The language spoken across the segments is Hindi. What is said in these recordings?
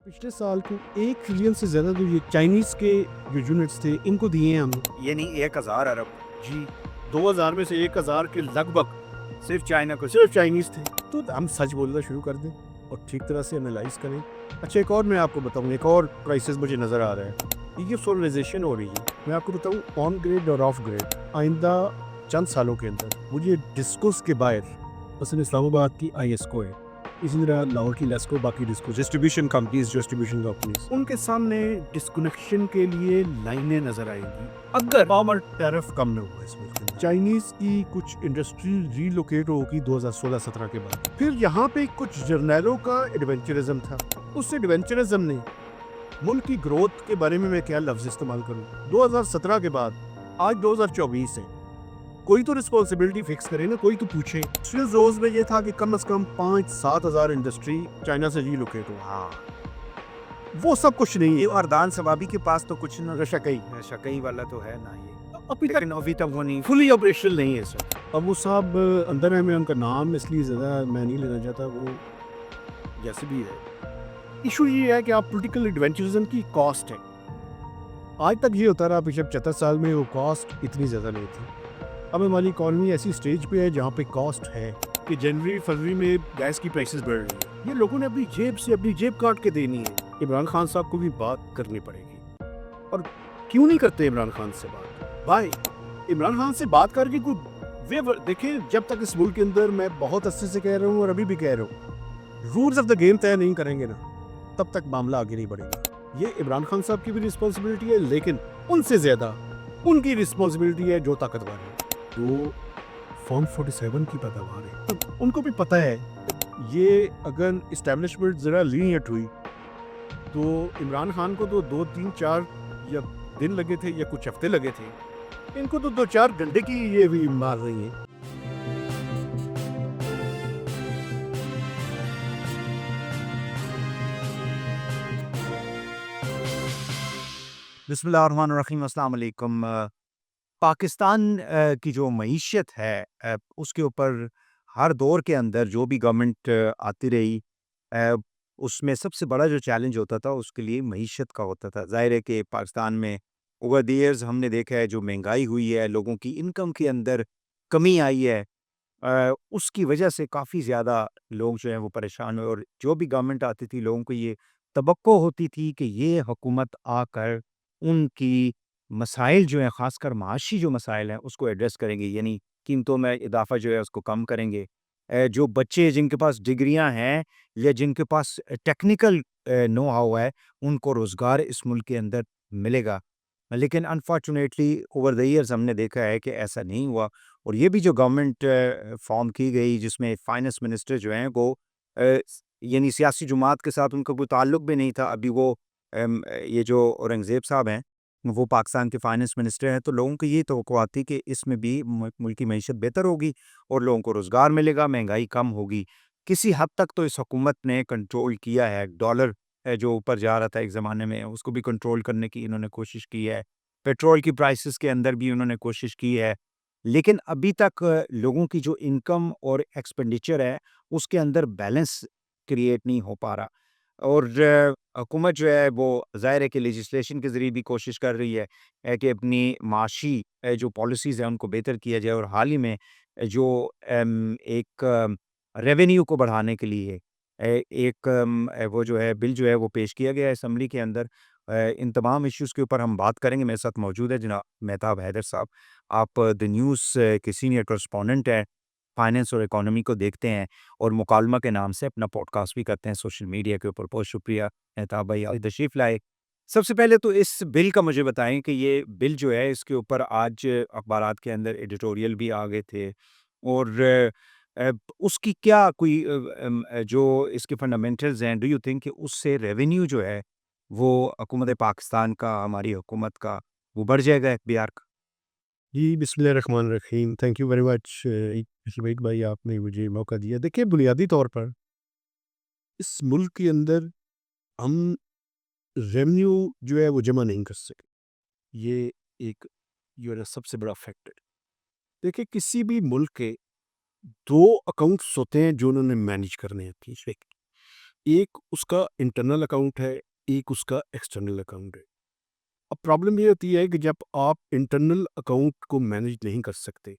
पिछले साल को 1 ट्रिलियन से ज़्यादा जो ये चाइनीज़ के जो यूनिट्स थे, इनको दिए हैं हमने। यानी 1000 अरब जी, 2000 में से 1000 के लगभग सिर्फ चाइना को। सिर्फ चाइनीज़ थे। तो हम सच बोलना शुरू कर दें और ठीक तरह से एनालाइज़ करें। अच्छा, एक और मैं आपको बताऊँ, एक और क्राइसिस मुझे नज़र आ रहा है। ये सोलराइज़ेशन हो रही है। मैं आपको बताऊँ, ऑन ग्रिड और ऑफ ग्रिड आइंदा चंद सालों के अंदर मुझे डिस्कोस के बाहर, मसलन इस्लामाबाद की आईएसको है, इसी तरह लाहौर की लेस्को, बाकी डिस्ट्रीब्यूशन कंपनीज, उनके सामने डिस्कनेक्शन के लिए लाइनें नजर आएंगी अगर पावर टैरिफ कम न हुआ इस मुल्क के अंदर। चाइनीज की कुछ इंडस्ट्री रीलोकेट होगी 2016-17 के बाद। फिर यहाँ पे कुछ जर्नैलों का एडवेंचरिज्म था। उस एडवेंचरिज्म ने मुल्क की ग्रोथ के बारे में मैं क्या लफ्ज इस्तेमाल करूँ, 2017 के बाद आज 2024 है, कोई तो रिस्पॉन्सिबिलिटी फिक्स करे ना, कोई तो पूछे। इंडस्ट्रियल जोन्स में ये था कि कम से कम 5-7 हज़ार इंडस्ट्री चाइना से रीलोकेट हो। हाँ, वो सब कुछ नहीं ये है। अरदान सवाबी के पास तो कुछ न रशकई शकई वाला तो है ना ये, अभी तक लेकिन अभी तक वो नहीं। फुली ऑपरेशनल नहीं है सर। अब वो साहब अंदर है, मैं उनका नाम इसलिए ज़्यादा मैं नहीं लेना चाहता, वो जैसे भी है। इशू ये है कि आप पोलिटिकल एडवेंचरिज्म की कॉस्ट है। आज तक ये होता रहा, पिछले 75 साल में वो कॉस्ट इतनी ज़्यादा नहीं थी। अब हमारी इकॉनमी ऐसी स्टेज पे है जहाँ पे कॉस्ट है कि जनवरी फरवरी में गैस की प्राइसेस बढ़ रही है। ये लोगों ने अपनी जेब से अपनी जेब काट के देनी है। इमरान खान साहब को भी बात करनी पड़ेगी। और क्यों नहीं करते इमरान खान से बात? भाई, इमरान खान से बात करके कोई देखें, जब तक इस मुल्क के अंदर, मैं बहुत अच्छे से कह रहा हूँ और अभी भी कह रहा हूँ, रूल्स ऑफ द गेम तय नहीं करेंगे ना, तब तक मामला आगे नहीं बढ़ेगा। ये इमरान खान साहब की भी रिस्पॉन्सिबिलिटी है, लेकिन उनसे ज़्यादा उनकी रिस्पॉन्सिबिलिटी है जो ताकतवर है, जो फॉर्म 47 की पैदावार है। तब उनको भी पता है ये अगर इस्टेब्लिशमेंट ज़रा लीनियट हुई तो इमरान खान को तो 2-3-4 या दिन लगे थे या कुछ हफ्ते लगे थे, इनको तो 2-4 घंटे की ये भी मार रही है। बिस्मिल्लाहिर्रहमानिर्रहीम, अस्सलाम वालेकुम। पाकिस्तान की जो मईशत है, उसके ऊपर हर दौर के अंदर जो भी गवर्नमेंट आती रही, अ, उसमें सबसे बड़ा जो चैलेंज होता था उसके लिए मईशत का होता था। ज़ाहिर है कि पाकिस्तान में ओवर द ईयर्स हमने देखा है जो महंगाई हुई है, लोगों की इनकम के अंदर कमी आई है, उसकी वजह से काफ़ी ज़्यादा लोग जो हैं वो परेशान हुए और जो भी गवर्नमेंट आती थी लोगों को ये तवक्को होती थी कि ये हुकूमत आकर उनकी मसाइल जो हैं, ख़ासकर माशी जो मसाइल हैं उसको एड्रेस करेंगे, यानी कीमतों में इज़ाफ़ा जो है उसको कम करेंगे। जो बच्चे जिनके पास डिग्रियाँ हैं या जिनके पास टेक्निकल नो हाउ है, उनको रोज़गार इस मुल्क के अंदर मिलेगा। लेकिन अनफॉर्चुनेटली ओवर द ईयर्स हमने देखा है कि ऐसा नहीं हुआ और ये भी जो गवर्नमेंट फ़ॉर्म की गई जिसमें फाइनेंस मिनिस्टर जो हैं वो यानी सियासी जमात के साथ उनका कोई ताल्लुक भी नहीं था। अभी वो ये जो औरंगज़ेब साहब हैं, वो पाकिस्तान के फाइनेंस मिनिस्टर हैं, तो लोगों को ये तवक्कुआत थी कि इसमें भी मुल्क की मईशत बेहतर होगी और लोगों को रोज़गार मिलेगा, महंगाई कम होगी। किसी हद तक तो इस हुकूमत ने कंट्रोल किया है। डॉलर जो ऊपर जा रहा था एक ज़माने में, उसको भी कंट्रोल करने की इन्होंने कोशिश की है। पेट्रोल की प्राइसेस के अंदर भी उन्होंने कोशिश की है। लेकिन अभी तक लोगों की जो इनकम और एक्सपेंडिचर है, उसके अंदर बैलेंस क्रिएट नहीं हो पा रहा और हुकूमत जो है वो ज़ाहिर है कि लेजिस्लेशन के ज़रिए भी कोशिश कर रही है कि अपनी माशी जो पॉलिसीज़ हैं उनको बेहतर किया जाए और हाल ही में जो एक रेवेन्यू को बढ़ाने के लिए एक वो जो है बिल जो है वो पेश किया गया है असम्बली के अंदर। इन तमाम इश्यूज़ के ऊपर हम बात करेंगे। मेरे साथ मौजूद है जनाब मेहताब हैदर साहब। आप द न्यूज़ के सीनियर कॉरेस्पॉन्डेंट हैं, फाइनेंस और इकोनॉमी को देखते हैं और मुकालमा के नाम से अपना पॉडकास्ट भी करते हैं सोशल मीडिया के ऊपर। बहुत शुक्रिया मेहताब भाई, आप तशरीफ़ लाए। सबसे पहले तो इस बिल का मुझे बताएँ कि ये बिल जो है इसके ऊपर आज अखबारात के अंदर एडिटोरियल भी आ गए थे और उसकी क्या कोई जो इसके फंडामेंटल्स हैं, डू यू थिंक कि उससे रेवेन्यू जो है वो हुकूमत पाकिस्तान का, हमारी हुकूमत का, वो बढ़ जाएगा एखबियार का? जी, बिस्मिल्लाहिर्रहमानिर्रहीम। थैंक यू वेरी मच शुबैब भाई, आपने मुझे मौका दिया। देखिए, बुनियादी तौर पर इस मुल्क के अंदर हम रेवेन्यू जो है वो जमा नहीं कर सके। ये एक जो है ना सबसे बड़ा फैक्टर। देखिए, किसी भी मुल्क के 2 अकाउंट्स होते हैं जो उन्होंने मैनेज करने हैं अपनी। एक उसका इंटरनल अकाउंट है, एक उसका एक्सटर्नल अकाउंट है। अब प्रॉब्लम ये होती है कि जब आप इंटरनल अकाउंट को मैनेज नहीं कर सकते,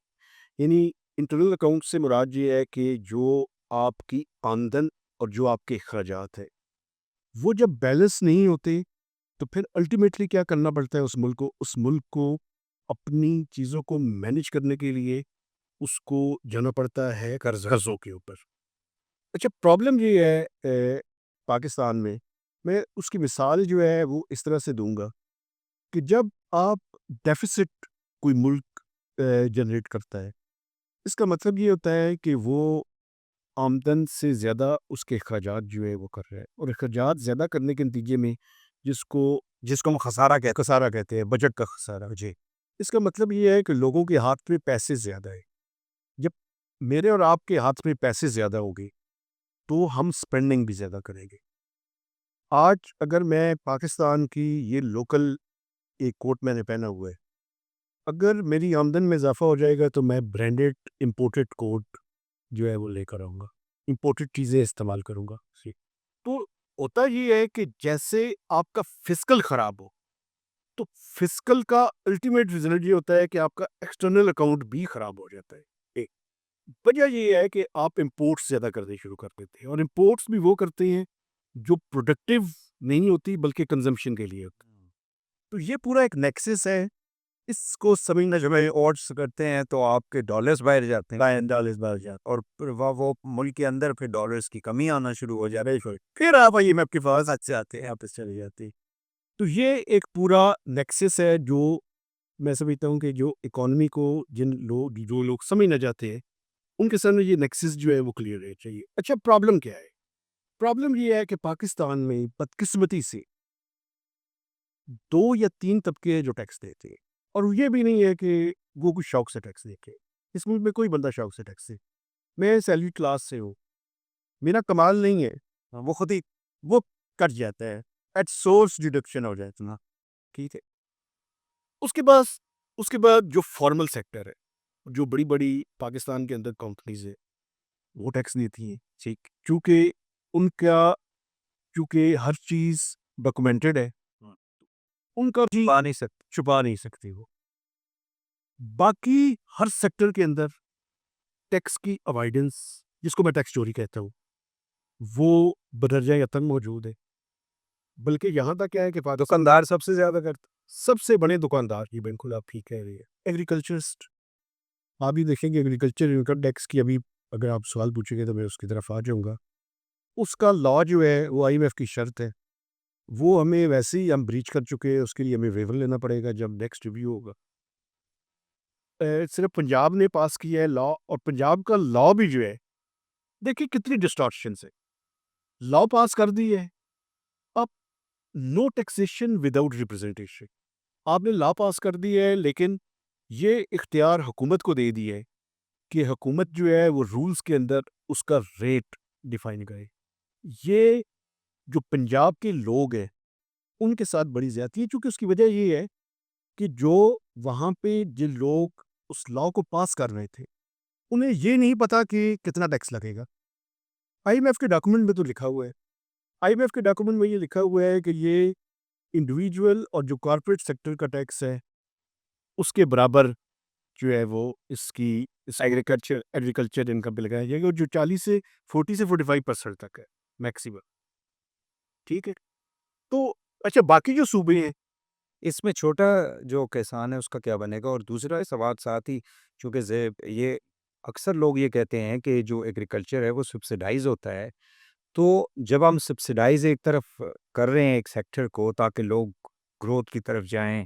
यानी इंटरनल अकाउंट से मुराद ये है कि जो आपकी आमदन और जो आपके अखराजात है, वो जब बैलेंस नहीं होते, तो फिर अल्टीमेटली क्या करना पड़ता है उस मुल्क को? उस मुल्क को अपनी चीज़ों को मैनेज करने के लिए उसको जाना पड़ता है कर्ज़ों के ऊपर। अच्छा, प्रॉब्लम ये है पाकिस्तान में, मैं उसकी मिसाल जो है वो इस तरह से दूँगा कि जब आप डेफ़िसिट कोई मुल्क जनरेट करता है, इसका मतलब ये होता है कि वो आमदन से ज़्यादा उसके अखराजात जो है वो कर रहा है, और अखराजात ज़्यादा करने के नतीजे में जिसको जिसको हम खसारा कहते हैं, बजट का खसारा। जी, इसका मतलब ये है कि लोगों के हाथ में पैसे ज़्यादा है। जब मेरे और आपके हाथ में पैसे ज़्यादा होंगे, तो हम स्पेंडिंग भी ज़्यादा करेंगे। आज अगर मैं पाकिस्तान की ये लोकल एक कोट मैंने पहना हुआ है, अगर मेरी आमदन में इज़ाफ़ा हो जाएगा तो मैं ब्रांडेड इम्पोर्टेड कोट जो है वो लेकर आऊँगा। इम्पोर्टेड चीज़ें इस्तेमाल करूँगा। जी। तो होता ये है कि जैसे आपका फ़िस्कल ख़राब हो, तो फ़िस्कल का अल्टीमेट रिज़ल्ट ये होता है कि आपका एक्सटर्नल अकाउंट भी ख़राब हो जाता है। एक वजह ये है कि आप इम्पोर्ट्स ज़्यादा करने शुरू कर देते हैं, और इम्पोर्ट्स भी वो करते हैं जो प्रोडक्टिव नहीं होती बल्कि कंज़म्पशन के लिए होती है। तो ये पूरा एक नेक्सस है, इसको समझना जब ये odds करते हैं तो आपके डॉलर्स बाहर जाते हैं $10 बढ़ जाता और फिर वो मुल्क के अंदर फिर डॉलर्स की कमी आना शुरू हो जाती है। है। बिल्कुल। फिर आप IMF के पास अच्छे आते हैं, वापस चले जाते हैं। तो ये एक पूरा नेक्सस है जो मैं समझता हूँ कि जो इकोनॉमी को जो लोग समझना चाहते हैं, उनके सामने ये नेक्सस जो है वो क्लियर रहना चाहिए। अच्छा, प्रॉब्लम क्या है? प्रॉब्लम ये है कि पाकिस्तान में बदकिस्मती से 2 या 3 तबके हैं जो टैक्स देते हैं, और ये भी नहीं है कि वो कुछ शौक से टैक्स देते हैं। इस मुल्क में कोई बंदा शौक से टैक्स दे। मैं सैलरी क्लास से हूँ, मेरा कमाल नहीं है, वो खुद ही वो कट जाता है, एट सोर्स डिडक्शन हो जाता है, ठीक है? उसके पास उसके बाद जो फॉर्मल सेक्टर है, जो बड़ी-बड़ी पाकिस्तान के अंदर कंपनीज़ है, वो टैक्स देती हैं, ठीक? चूँकि उनका चूँकि हर चीज़ डॉक्यूमेंटेड है, उनका जी पा नहीं सकते। छुपा नहीं सकती वो। बाकी हर सेक्टर के अंदर टैक्स की अवॉइडेंस, जिसको मैं टैक्स चोरी कहता हूँ, वो बदरजा अतन मौजूद है। बल्कि यहाँ तक क्या है कि पाकिस्तान दुकानदार सबसे ज़्यादा करते सबसे बड़े दुकानदार, ये बिल्कुल आप ठीक कह रही है, एग्रीकल्चरिस्ट। आप भी देखेंगे एग्रीकल्चर इनकम टैक्स की, अभी अगर आप सवाल पूछेंगे तो मैं उसकी तरफ आ जाऊँगा। उसका लॉ जो है वो IMF की शर्त है। वो हमें वैसे ही हम ब्रीच कर चुके हैं, उसके लिए हमें वेवर लेना पड़ेगा जब नेक्स्ट रिव्यू होगा। सिर्फ़ पंजाब ने पास किया है लॉ, और पंजाब का लॉ भी जो है, देखिए कितनी डिस्टॉर्शंस है। लॉ पास कर दी है, अब नो टैक्सेशन विदाउट रिप्रेजेंटेशन। आपने लॉ पास कर दी है, लेकिन ये इख्तियार हुकूमत को दे दी है कि हुकूमत जो है वो रूल्स के अंदर उसका रेट डिफाइन करे। ये जो पंजाब के लोग हैं, उनके साथ बड़ी ज़्यादती है, चूँकि उसकी वजह ये है कि जो वहाँ पे जिन लोग उस लॉ को पास कर रहे थे, उन्हें ये नहीं पता कि कितना टैक्स लगेगा। IMF के डॉक्यूमेंट में तो लिखा हुआ है। IMF के डॉक्यूमेंट में ये लिखा हुआ है कि ये इंडिविजुअल और जो कॉर्पोरेट सेक्टर का टैक्स है, उसके बराबर जो है वो इसकी इस एग्रीकल्चर इनकम पे लगाया जाएगा, जो 40 से 45% तक है मैक्सिमम, ठीक है? तो अच्छा, बाकी जो सूबे हैं, इसमें छोटा जो किसान है उसका क्या बनेगा? और दूसरा सवाल साथ ही, चूँकि ये अक्सर लोग ये कहते हैं कि जो एग्रीकल्चर है वो सब्सिडाइज़ होता है। तो जब हम सब्सिडाइज़ एक तरफ कर रहे हैं एक सेक्टर को ताकि लोग ग्रोथ की तरफ जाएँ,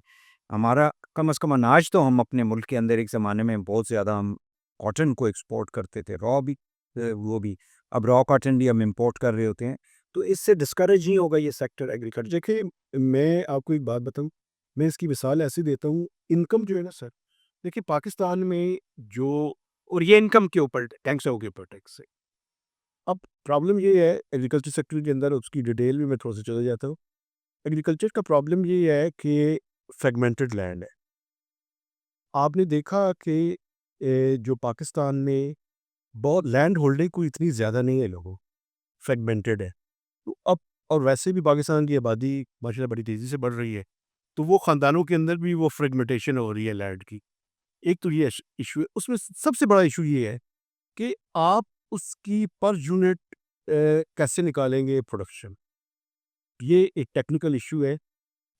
हमारा कम से कम अनाज तो हम अपने मुल्क के अंदर एक ज़माने में बहुत ज़्यादा हम कॉटन को एक्सपोर्ट करते थे, रॉ भी वो भी। अब रॉ कॉटन भी हम इम्पोर्ट कर रहे होते हैं। तो इससे डिस्करेज ही होगा ये सेक्टर एग्रीकल्चर। देखिए, मैं आपको एक बात बताऊँ, मैं इसकी मिसाल ऐसे देता हूँ, इनकम जो है ना सर, देखिए पाकिस्तान में जो, और ये इनकम के ऊपर टैक्सों के ऊपर टैक्स है। अब प्रॉब्लम ये है एग्रीकल्चर सेक्टर के अंदर, उसकी डिटेल में मैं थोड़ा-सा चला जाता हूँ। एग्रीकल्चर का प्रॉब्लम ये है कि फ्रेगमेंटेड लैंड है। आपने देखा कि जो पाकिस्तान में बहुत लैंड होल्डिंग कोई इतनी ज़्यादा नहीं है लोगों, फ्रेगमेंटेड है। तो अब और वैसे भी पाकिस्तान की आबादी माशाल्लाह बड़ी तेज़ी से बढ़ रही है, तो वो ख़ानदानों के अंदर भी वो फ्रेगमेंटेशन हो रही है लैंड की। एक तो ये इशू है, उसमें सबसे बड़ा इशू ये है कि आप उसकी पर यूनिट कैसे निकालेंगे प्रोडक्शन। ये एक टेक्निकल इशू है,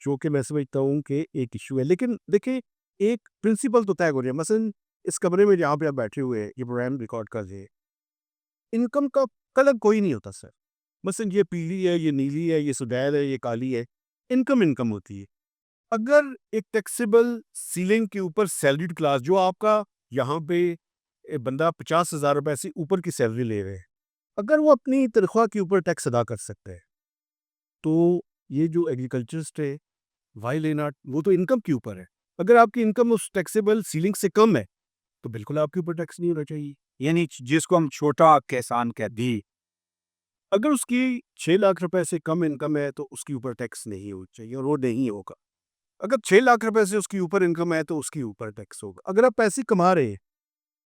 जो कि मैं समझता हूँ कि एक इशू है। लेकिन देखिए, एक प्रिंसिपल तो तय हो रही है। मसलन इस कमरे में जहाँ पे आप बैठे हुए हैं, ये प्रोग्राम रिकॉर्ड कर रहे हैं, इनकम का कलर कोई नहीं होता सर। मसलन ये पीली है, ये नीली है, ये सुनहर है, ये काली है, इनकम होती है। अगर एक टैक्सेबल सीलिंग के ऊपर सैलरीड क्लास, जो आपका यहाँ पे बंदा 50,000 रुपए से ऊपर की सैलरी ले रहे हैं, अगर वो अपनी तनख्वाह के ऊपर टैक्स अदा कर सकते हैं, तो ये जो एग्रीकल्चरिस्ट है, व्हाई ले नॉट, वो तो इनकम के ऊपर है। अगर आपकी इनकम उस टैक्सेबल सीलिंग से कम है, तो बिल्कुल आपके ऊपर टैक्स नहीं होना चाहिए। यानी जिसको हम छोटा किसान कहते हैं। अगर उसकी 6 लाख रुपए से कम इनकम है, तो उसके ऊपर टैक्स नहीं होना चाहिए और वो नहीं होगा। अगर 6 लाख रुपए से उसके ऊपर इनकम है, तो उसके ऊपर टैक्स होगा। अगर आप पैसे कमा रहे हैं,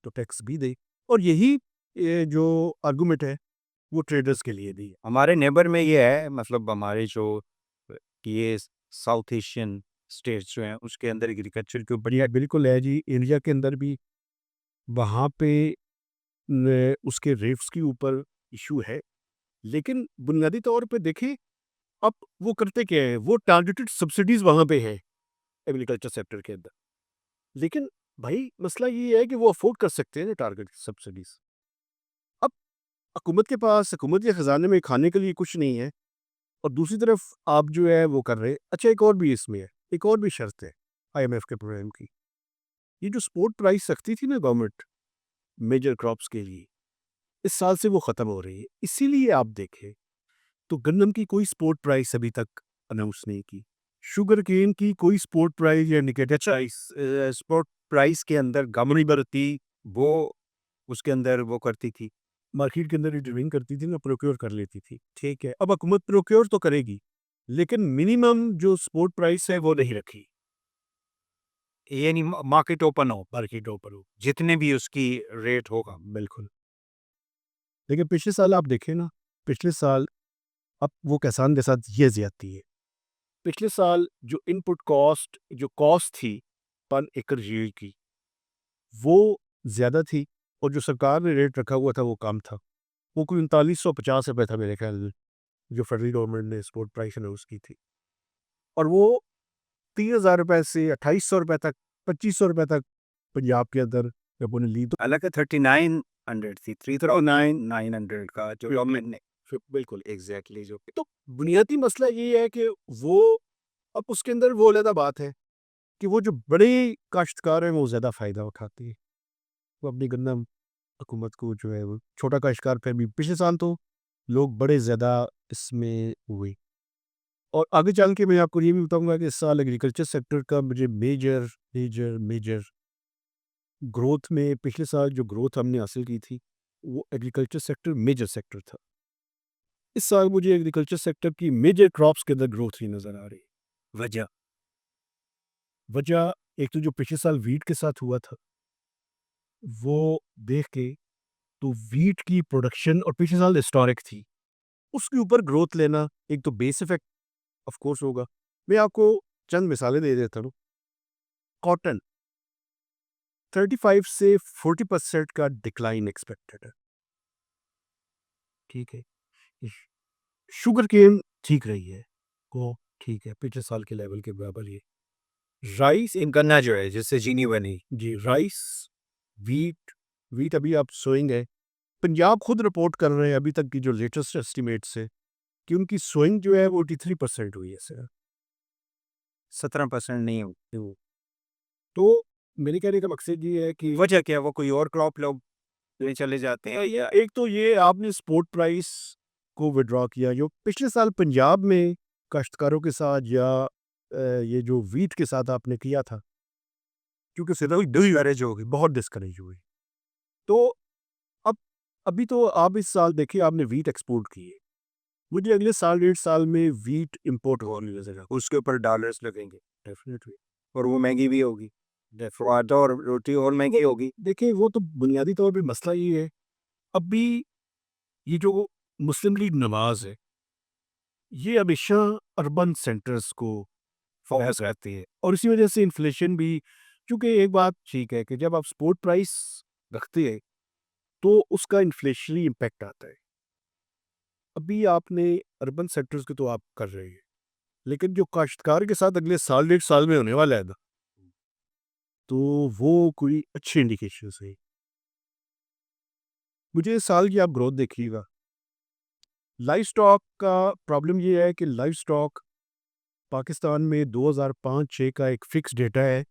तो टैक्स भी दें। और यही ये जो आर्गुमेंट है, वो ट्रेडर्स के लिए भी है। हमारे नेबर में ये है, मतलब हमारे जो ये साउथ एशियन स्टेट्स जो हैं उसके अंदर एग्रीकल्चर के ऊपर बढ़िया बिल्कुल है जी, इंडिया के अंदर भी वहाँ पे उसके रेट्स के ऊपर इशू है। लेकिन बुनियादी तौर पे देखें, अब वो करते क्या है, वो टारगेटेड सब्सिडीज़ वहाँ पे है एग्रीकल्चर सेक्टर के अंदर। लेकिन भाई मसला ये है कि वो अफ़ोर्ड कर सकते हैं टारगेटेड सब्सिडीज़। अब हुकूमत के पास, हुकूमत के ख़ज़ाने में खाने के लिए कुछ नहीं है, और दूसरी तरफ आप जो है वो कर रहे हैं। अच्छा, एक और भी इसमें है, एक और भी शर्त है आईएमएफ के प्रोग्राम की। ये जो सपोर्ट प्राइस रखती थी ना गवर्नमेंट मेजर क्रॉप्स के लिए, इस साल से वो ख़त्म हो रही है। इसीलिए आप देखें तो गंदम की कोई सपोर्ट प्राइस अभी तक अनाउंस नहीं की। शुगर केन की कोई सपोर्ट प्राइस या इंडिकेटर प्राइस स्पोर्ट प्राइस के अंदर गमरी बरती, वो उसके अंदर वो करती थी। मार्केट के अंदर इंटरवीन करती थी ना, प्रोक्योर कर लेती थी। ठीक है, अब हुकूमत प्रोक्योर तो करेगी, लेकिन मिनिमम जो सपोर्ट प्राइस है वो नहीं रखी। यानी मार्केट ओपन हो, मार्केट ऊपर हो, जितने भी उसकी रेट होगा। बिल्कुल। लेकिन पिछले साल आप देखें ना, पिछले साल अब वो किसान के साथ ये ज़्यादती है। पिछले साल जो इनपुट कॉस्ट, जो कॉस्ट थी पर एकड़ यील्ड की, वो ज़्यादा थी, और जो सरकार ने रेट रखा हुआ था वो कम था। वो कोई 3950 रुपए था मेरे ख्याल में, जो फेडरल गवर्नमेंट ने सपोर्ट प्राइस अनाउंस की थी, और वो 3000 रुपए से 2800 रुपए तक, 2500 रुपए तक पंजाब के अंदर लोगों ने ली। तो हालांकि 3900 थी, 3900 का जो गवर्नमेंट ने बिल्कुल। एग्जैक्टली जो तो बुनियादी मसला ये है कि वो, अब उसके अंदर वो अलग बात है कि वो जो बड़े काश्तकार हैं वो ज़्यादा फ़ायदा उठाते हैं। वो अपनी गंदम हुकूमत को जो है वो छोटा काश्तकार पे भी पिछले साल तो लोग बड़े ज़्यादा इसमें हुए। और आगे चल के मैं आपको ये भी बताऊँगा कि इस साल एग्रीकल्चर सेक्टर का मुझे मेजर मेजर मेजर ग्रोथ में, पिछले साल जो ग्रोथ हमने हासिल की थी, वो एग्रीकल्चर सेक्टर मेजर सेक्टर था। इस साल मुझे एग्रीकल्चर सेक्टर की मेजर क्रॉप्स के अंदर ग्रोथ ही नज़र आ रही है। वजह वजह एक तो जो पिछले साल वीट के साथ हुआ था, वो देख के, तो वीट की प्रोडक्शन और पिछले साल हिस्टोरिक थी, उसके ऊपर ग्रोथ लेना एक तो बेस इफेक्ट ऑफ कोर्स होगा। मैं आपको चंद मिसालें दे देता हूँ। कॉटन 35 से 40% का डिक्लाइन एक्सपेक्टेड है। ठीक है। शुगर केन ठीक रही है, वो ठीक है, पिछले साल के लेवल के बराबर ही है। राइस, इन करना जो है जिससे चीनी बनी। जी राइस, वीट, वीट अभी आप सोइंग है। पंजाब खुद रिपोर्ट कर रहे हैं अभी तक की जो लेटेस्ट एस्टिमेट्स है, कि उनकी सोइंग जो है वो 83% हुई है सर। 17% नहीं हो। तो मेरे कहने का मकसद ये है कि वजह क्या है, वो कोई और क्रॉप लोग ले चले जाते हैं। या एक तो ये आपने सपोर्ट प्राइस को विड्रॉ किया, जो पिछले साल पंजाब में काश्तकारों के साथ या ये जो वीट के साथ आपने किया था, क्योंकि सीधा डिस्करेज हो गई, बहुत डिस्करेज हुई। तो अब अभी तो आप इस साल देखिए, आपने वीट एक्सपोर्ट की है, मुझे अगले साल 1.5 साल में वीट इंपोर्ट होने नजर आता उसके ऊपर डॉलर्स लगेंगे डेफिनेटली। और वो महंगी भी होगी। आटा और रोटी और महंगी होगी। देखिए, वो तो बुनियादी तौर पे मसला ये है, अभी ये जो मुस्लिम लीग नवाज है, ये हमेशा अर्बन सेंटर्स को फोकस रहती है और इसी वजह से इन्फ्लेशन भी, क्योंकि एक बात ठीक है कि जब आप सपोर्ट प्राइस रखते हैं तो उसका इन्फ्लेशनरी इम्पैक्ट आता है। अभी आपने अर्बन सेक्टर्स की तो आप कर रहे हैं, लेकिन जो काश्तकार के साथ अगले साल 1.5 साल में होने वाला है ना, तो वो कोई अच्छी इंडिकेशन है। मुझे इस साल की आप ग्रोथ देखिएगा। लाइफ स्टॉक का प्रॉब्लम ये है कि लाइफ स्टॉक पाकिस्तान में 2005-6 का एक फिक्स डेटा है,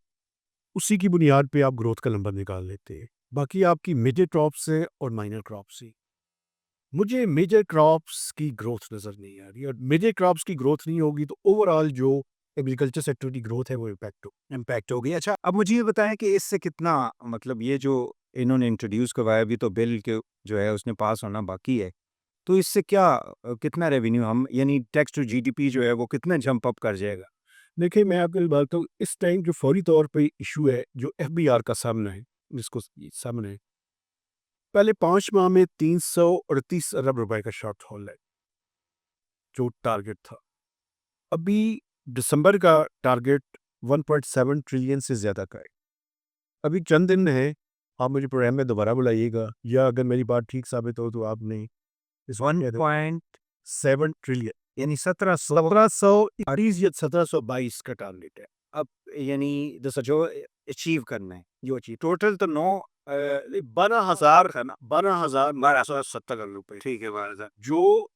उसी की बुनियाद पे आप ग्रोथ का नंबर निकाल लेते हैं। बाकी आपकी मेजर क्रॉप्स हैं और माइनर क्रॉप्स हैं। मुझे मेजर क्रॉप्स की ग्रोथ नज़र नहीं आ रही, और मेजर क्रॉप्स की ग्रोथ नहीं होगी तो ओवरऑल जो एग्रीकल्चर सेक्टर की ग्रोथ है वो इम्पैक्ट हो गई। अच्छा, अब मुझे ये बताएं कि इससे कितना, मतलब ये जो इन्होंने इंट्रोड्यूस करवाया, अभी तो बिल के जो है उसने पास होना बाकी है, तो इससे क्या कितना रेवेन्यू हम, यानी टैक्स टू जीडीपी जो है वो कितना जंप अप कर जाएगा? देखिए, मैं आपको बात बताऊँ, इस टाइम जो फौरी तौर पे इशू है जो एफबीआर का सामना है, जिसको सामने है, पहले 5 माह में 338 अरब रुपए का शॉर्टफॉल है जो टारगेट था। अभी दिसंबर का टारगेट 1.7 ट्रिलियन से ज़्यादा का है। अभी चंद दिन हैं, आप मुझे प्रोग्राम में दोबारा बुलाइएगा, या अगर मेरी बात ठीक साबित हो तो आपने इस 1.7 ट्रिलियन यानी 1700, 1730 या 1722 का टारगेट है। अब यानी जैसा जो अचीव करना है, जो अचीव टोटल तो 9, 12,000 है ना, 12,970 करोड़ रुपए। ठीक है, 12,000। जो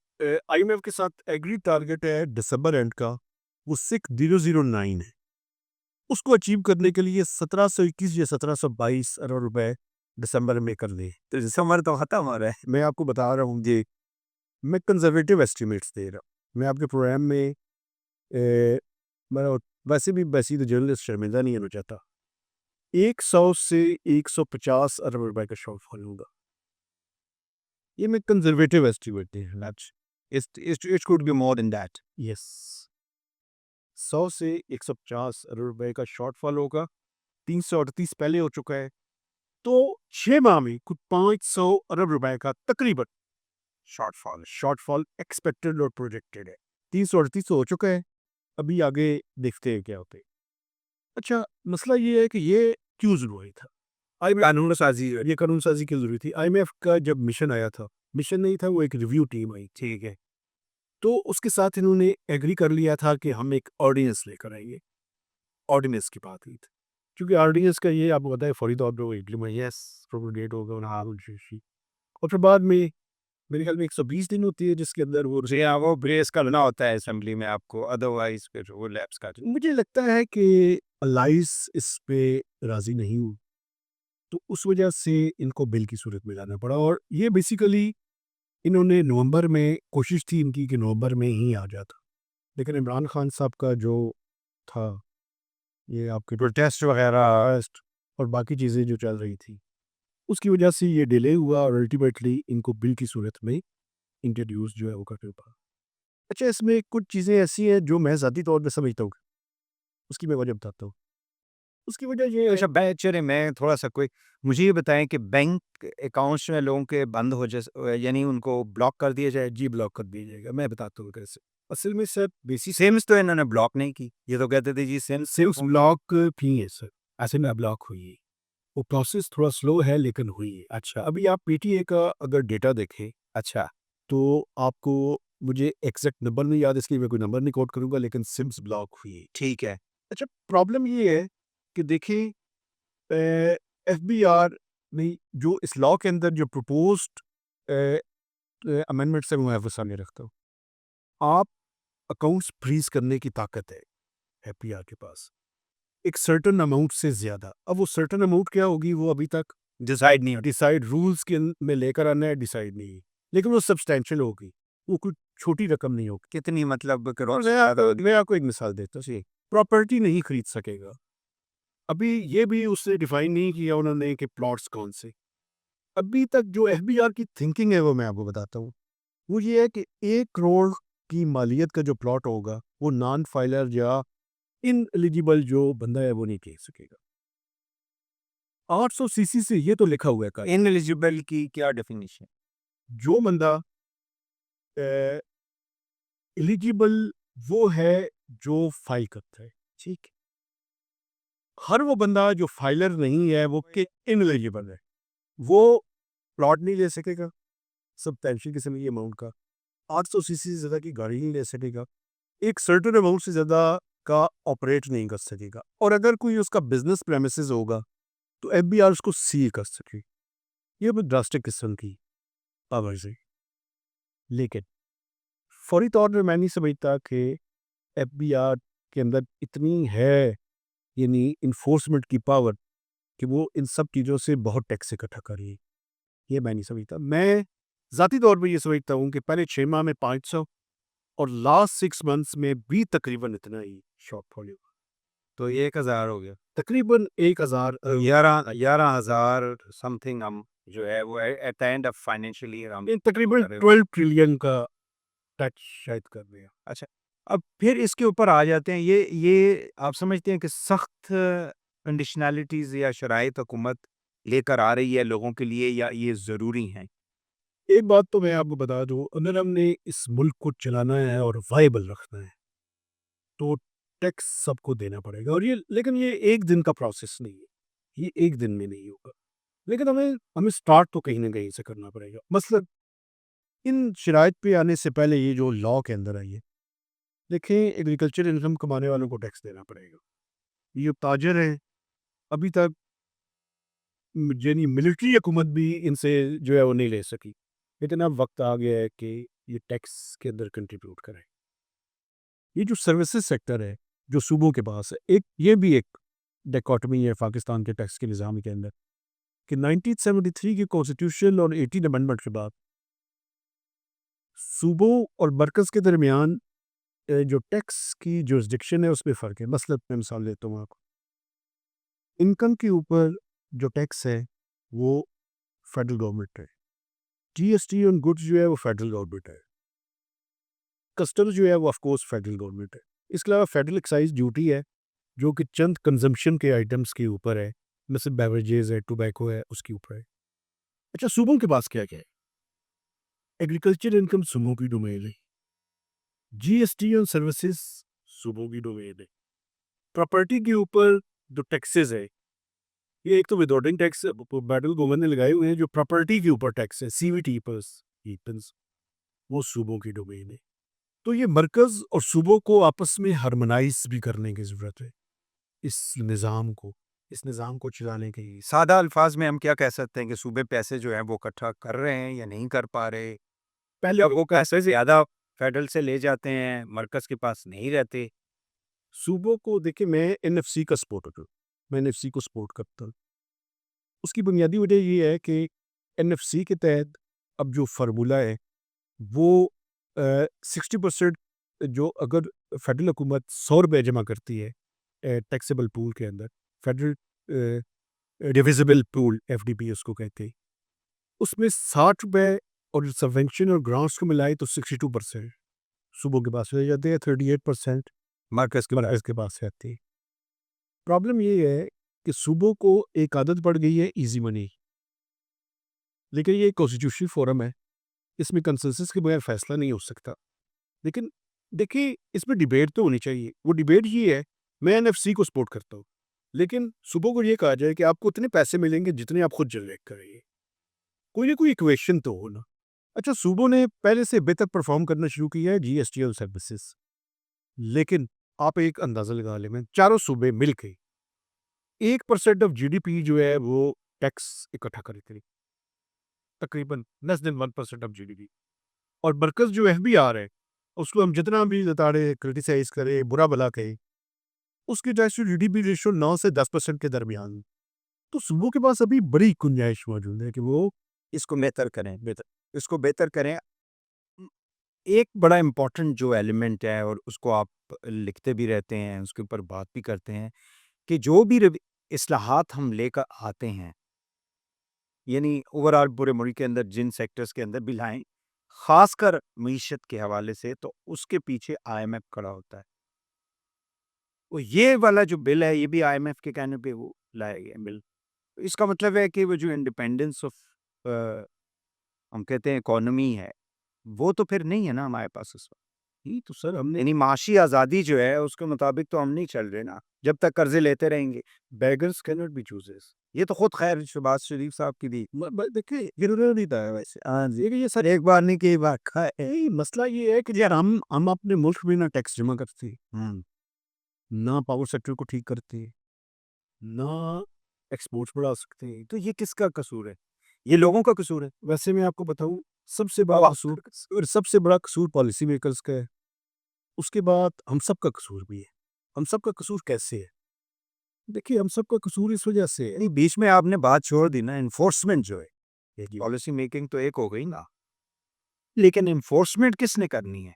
आईएमएफ के साथ एग्री टारगेट है दिसंबर एंड का, वो 6009 है। उसको अचीव करने के लिए 1721 या 1722 अरब रुपए दिसंबर में कर दें। तो दिसंबर तो खत्म हो रहा है। मैं आपको बता रहा हूँ ये, मैं कंजर्वेटिव एस्टिमेट्स दे रहा हूँ। मैं आपके प्रोग्राम में मैं वैसे भी तो जर्नलिस्ट शर्मिंदा नहीं होना चाहता। 100 से 150 अरब रुपए का शॉर्टफॉल होगा। ये मैं कंजर्वेटिव एस्टिमेट दे रहा हूँ। It could be more than that. Yes, 100 से 150 अरब रुपए का शॉर्टफॉल होगा। 338 पहले हो चुका है, तो 6 माह में कुछ 500 अरब रुपए का तकरीबन शॉर्टफॉल एक्सपेक्टेड और प्रोजेक्टेड है। 338 हो चुका है, अभी आगे देखते हैं क्या होते हैं। अच्छा, मसला ये है कि ये क्यों ज़रूरी था? कानून साजी ये कानून साज़ी क्यों ज़रूरी थी? आईएमएफ का जब मिशन आया था, मिशन नहीं था, वो एक रिव्यू टीम आई, ठीक है? तो उसके साथ इन्होंने एग्री कर लिया था कि हम एक ऑर्डिनेंस लेकर आएँगे। ऑर्डिनेंस की बात हुई थी। क्योंकि ऑर्डिनेंस का ये आपको पता है फौरी तौर पे वो इम्प्लीमेंट प्रोमulgate होगा और फिर बाद में मेरे ख्याल में 120 दिन होती है जिसके अंदर वो, जी हाँ, वो ब्रेस करना होता है असेंबली में आपको, अदरवाइज फिर वो लैप्स कर। मुझे लगता है कि अलाइस इस पे राज़ी नहीं हुई, तो उस वजह से इनको बिल की सूरत में लाना पड़ा, और ये बेसिकली इन्होंने नवंबर में कोशिश थी इनकी कि नवंबर में ही आ जाता। लेकिन इमरान खान साहब का जो था, ये आपके प्रोटेस्ट वगैरह। प्रोटेस्ट और बाकी चीज़ें जो चल रही थी, उसकी वजह से ये डिले हुआ और अल्टीमेटली इनको बिल की सूरत में इंट्रोड्यूस जो है वो करना पड़ा। अच्छा, इसमें कुछ चीज़ें ऐसी हैं जो मैं ज़ाती तौर पे समझता हूँ, उसकी मैं वजह बताता हूँ। उसकी वजह ये है, अच्छा, चलिए मैं थोड़ा सा कोई, मुझे ये बताएं कि बैंक अकाउंट्स में लोगों के बंद हो जाए, यानी उनको ब्लॉक कर दिया जाए। जी ब्लॉक कर दिया जाएगा। मैं बताता हूँ कैसे। असल में सर बेसिक सिम्स तो इन्होंने ब्लॉक नहीं की, ये तो कहते थे जी सिम्स सिम्स ब्लॉक की है सर, ऐसे में ब्लॉक हुई है। वो प्रोसेस थोड़ा स्लो है लेकिन हुई है। अच्छा, अभी आप पीटीए का अगर डेटा देखें अच्छा, तो आपको, मुझे एग्जैक्ट नंबर नहीं याद, इसलिए मैं कोई नंबर नहीं कोट करूँगा, लेकिन सिम्स ब्लॉक हुई है। ठीक है। अच्छा, प्रॉब्लम ये है कि देखिए, एफबीआर ने जो इस लॉ के अंदर जो प्रपोज्ड अमेंडमेंट्स है, वो मैं आपके सामने रखता हूँ। आप अकाउंट्स फ्रीज करने की ताकत है एफबीआर के पास, एक सर्टेन अमाउंट से ज़्यादा। अब वो सर्टेन अमाउंट क्या होगी वो अभी तक डिसाइड नहीं होती। डिसाइड रूल्स के में लेकर आना है, डिसाइड नहीं है, लेकिन वो सब्सटेंशियल होगी, वो कुछ छोटी रकम नहीं होगी। कितनी, मतलब करोड़ और से ज़्यादा? मैं आपको एक मिसाल देता हूँ, प्रॉपर्टी नहीं खरीद सकेगा। अभी ये भी उसने डिफाइन नहीं किया उन्होंने कि प्लॉट्स कौन से। अभी तक जो एफबीआर की थिंकिंग है वो मैं आपको बताता हूँ। वो ये है कि 1 करोड़ की मालियत का जो प्लॉट होगा वो नॉन फाइलर या इन एलिजिबल जो बंदा है वो नहीं खरीद सकेगा। 800 सीसी से ये तो लिखा हुआ है का, इनएलिजिबल की क्या डेफिनेशन? जो बंदा अ, एलिजिबल वो है जो फाइल करता है, ठीक है। हर वो बंदा जो फाइलर नहीं है वो के इनएलिजिबल है, वो प्लॉट नहीं ले सकेगा सब्सटैंशियल किस्म की अमाउंट का, 800 सीसी से ज़्यादा की गाड़ी नहीं ले सकेगा, एक सर्टेन अमाउंट से ज़्यादा का ऑपरेट नहीं कर सकेगा, और अगर कोई उसका बिजनेस प्रेमिसेस होगा तो एफबीआर उसको सील कर सके। ये बहुत ड्रास्टिक किस्म की पावर्स है। लेकिन फौरी तौर पे मैं नहीं समझता कि एफबीआर के अंदर इतनी है, यानी इन्फोर्समेंट की पावर, कि वो इन सब चीज़ों से बहुत टैक्स इकट्ठा कर रही है। ये मैं नहीं समझता। मैं ज़ाती तौर पे ये समझता हूँ कि पहले 6 माह में 500 और लास्ट 6 मंथ्स में भी तकरीबन इतना ही शॉर्टफॉल हुआ। तो 1000 हो गया, तकरीबन 1000 11,000 समथिंग हम जो है वो at the end of financial year हम तकरीबन कर रहे हो। 12 ट्रिलियन का टच शायद कर दिया। अच्छा, अब फिर इसके ऊपर आ जाते हैं, ये आप समझते हैं कि सख्त कंडीशनैलिटीज़ या शराइत हुकूमत लेकर आ रही है लोगों के लिए, या ये ज़रूरी हैं? एक बात तो मैं आपको बता दूँ, अगर हमने इस मुल्क को चलाना है और वायबल रखना है, तो टैक्स सबको देना पड़ेगा, और ये लेकिन ये एक दिन का प्रोसेस नहीं है, ये एक दिन में नहीं होगा। लेकिन हमें हमें स्टार्ट तो कहीं न कहीं से करना पड़ेगा। मसलन इन शराइत पे आने से पहले ये जो लॉ के अंदर आई है, देखें एग्रीकल्चर इनकम कमाने वालों को टैक्स देना पड़ेगा। ये ताजर हैं, अभी तक यानी मिलिट्री हुकूमत भी इनसे जो है वो नहीं ले सकी। लेकिन अब वक़्त आ गया है कि ये टैक्स के अंदर कंट्रीब्यूट करें। ये जो सर्विसेज सेक्टर है, जो सूबों के पास है, एक ये भी एक डायकोटमी है पाकिस्तान के टैक्स के निज़ाम के अंदर, कि 1973 के कॉन्स्टिट्यूशन और 18 अमेंडमेंट के बाद सूबों और मरकज़ के दरमियान जो टैक्स की जुरिस्डिक्शन है उसमें फ़र्क है। मसलन मैं मिसाल देता हूँ आपको। इनकम के ऊपर जो टैक्स है वो फेडरल गवर्नमेंट है। जीएसटी ऑन गुड्स जो है वो फेडरल गवर्नमेंट है। कस्टम्स जो है वो ऑफ कोर्स फेडरल गवर्नमेंट है। इसके अलावा फेडरल एक्साइज ड्यूटी है, जो कि चंद कंजम्पशन के आइटम्स के ऊपर है, जैसे बेवरेजेस है, टोबैको है, उसके ऊपर है। अच्छा, सूबों के पास क्या-क्या है? एग्रीकल्चर इनकम सूबों की डोमेन है। जीएसटी ऑन सर्विसेज सूबों की डोमेन है। प्रॉपर्टी के ऊपर जो टैक्सेस है, ये एक तो विथहोल्डिंग टैक्स फेडरल गवर्नमेंट ने लगाए हुए हैं, जो प्रॉपर्टी के ऊपर टैक्स है, सीवीटी पर वो सूबों की डोमेन है। तो ये मरकज़ और सूबों को आपस में हार्मोनाइज़ भी करने की ज़रूरत है, इस निज़ाम को चलाने के लिए। सादा अल्फाज में हम क्या कह सकते हैं कि सूबे पैसे जो है वो इकट्ठा कर रहे हैं या नहीं कर पा रहे? पहले अब वो पैसे ज़्यादा फेडरल से ले जाते हैं, मरकज़ के पास नहीं रहते। सूबों को देखिए, मैं एनएफसी का सपोर्टर हूँ, मैं एनएफसी को सपोर्ट करता हूँ। उसकी बुनियादी वजह ये है कि एनएफसी के तहत अब जो फार्मूला है वो 60% जो अगर फेडरल हुकूमत ₹100 जमा करती है टैक्सेबल पूल के अंदर, फेडरल डिविजिबल पूल एफडीपी उसको कहते हैं, उसमें ₹60 और सबवेंशन और ग्रांट्स को मिलाए तो 62% सूबों के पास रह जाते हैं, 38% मरकज़ के पास रहती है। प्रॉब्लम ये है कि सूबों को एक आदत पड़ गई है ईज़ी मनी, लेकिन ये कॉन्स्टिट्यूशनल फोरम है, इसमें कंसेंसस के बगैर फैसला नहीं हो सकता। लेकिन देखिए, इसमें डिबेट तो होनी चाहिए। वो डिबेट ये है, मैं एनएफसी को सपोर्ट करता हूँ, लेकिन सूबों को ये कहा जाए कि आपको उतने पैसे मिलेंगे जितने आप खुद जनरेट करेंगे। कोई ना कोई इक्वेशन तो हो ना। अच्छा, सूबों ने पहले से बेहतर परफॉर्म करना शुरू किया है जीएसटी और सर्विसेज, लेकिन आप एक अंदाज़ा लगा लें, मैं चारों सूबे मिल के 1% ऑफ जीडीपी जो है वो टैक्स इकट्ठा करते हैं, तकरीबन लेस देन 1% ऑफ जीडीपी। और मरकज़ जो एफबीआर है, उसको हम जितना भी लताड़े, क्रिटिसाइज़ करें, बुरा भला कहें, उसकी टैक्स टू जीडीपी रेशियो 9 से 10% के दरमियान है। तो सूबों के पास अभी बड़ी गुंजाइश मौजूद है कि वो इसको इसको बेहतर करें। उम, एक बड़ा इम्पोर्टेंट जो एलिमेंट है और उसको आप लिखते भी रहते हैं, उसके ऊपर बात भी करते हैं कि जो भी इस्लाहात हम लेकर आते हैं, यानी ओवरऑल पूरे मुल्क के अंदर जिन सेक्टर्स के अंदर भी लाएँ, ख़ासकर मईशत के हवाले से, तो उसके पीछे आईएमएफ खड़ा होता है। तो ये वाला जो बिल है, ये भी आईएमएफ के कहने पे वो लाया गया बिल। तो इसका मतलब है कि वो जो इंडिपेंडेंस ऑफ अ, हम कहते हैं इकोनॉमी है, वो तो फिर नहीं है ना हमारे पास इस वक़्त। ही तो सर हमने यानी माशी आज़ादी जो है उसके मुताबिक तो हम नहीं चल रहे ना, जब तक कर्जे लेते रहेंगे। Beggars can not be choosers. ये तो खुद खैर शहबाज शरीफ साहब की थी। देखिए गिरना नहीं था वैसे। हाँ जी, ये सर एक बार नहीं कई बार खाए। यही मसला ये है कि यार हम अपने मुल्क में ना टैक्स जमा करते, हुँ, ना पावर सेक्टर को ठीक करते, ना एक्सपोर्ट्स बढ़ा सकते। तो ये किसका कसूर है? ये लोगों का कसूर है। वैसे मैं आपको बताऊँ, सबसे बड़ा वाह! कसूर और सबसे बड़ा कसूर पॉलिसी मेकर्स का है। उसके बाद हम सबका कसूर भी है। हम सबका कसूर कैसे है? देखिए हम सबका कसूर इस वजह से है। नहीं, बीच में आपने बात छोड़ दी ना एनफोर्समेंट जो है, ये पॉलिसी मेकिंग तो एक हो गई ना, लेकिन एनफोर्समेंट किसने करनी है?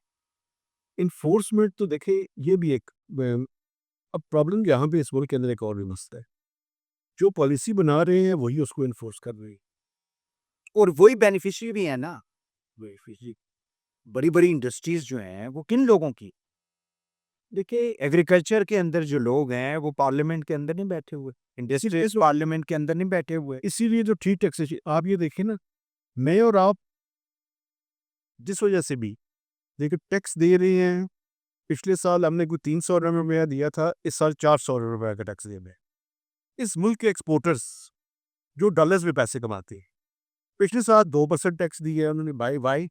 एनफोर्समेंट तो देखिए ये भी एक अब प्रॉब्लम यहाँ पे इस मुल्क के अंदर एक और भी मसला है। जो पॉलिसी बना रहे हैं वही उसको एनफोर्स कर रहे हैं। और वही बेनिफिशियरी भी है ना, वही फिजी बड़ी-बड़ी इंडस्ट्रीज़ जो हैं, वो किन लोगों की? देखिए, एग्रीकल्चर के अंदर जो लोग हैं, वो पार्लियामेंट के अंदर नहीं बैठे हुए, इंडस्ट्रीज़ पार्लियामेंट के अंदर नहीं बैठे हुए। इसीलिए जो ठीक टैक्सेशन आप ये देखिए ना, मैं और आप जिस वजह से भी देखिए टैक्स दे रहे हैं। पिछले साल हमने कोई 300 अरब रुपया दिया था, इस साल 400 अरब रुपए का टैक्स दे रहे हैं। इस मुल्क के एक्सपोर्टर्स जो डॉलर्स में पैसे कमाते हैं, पिछले साल 2% टैक्स दिया है उन्होंने। भाई भाई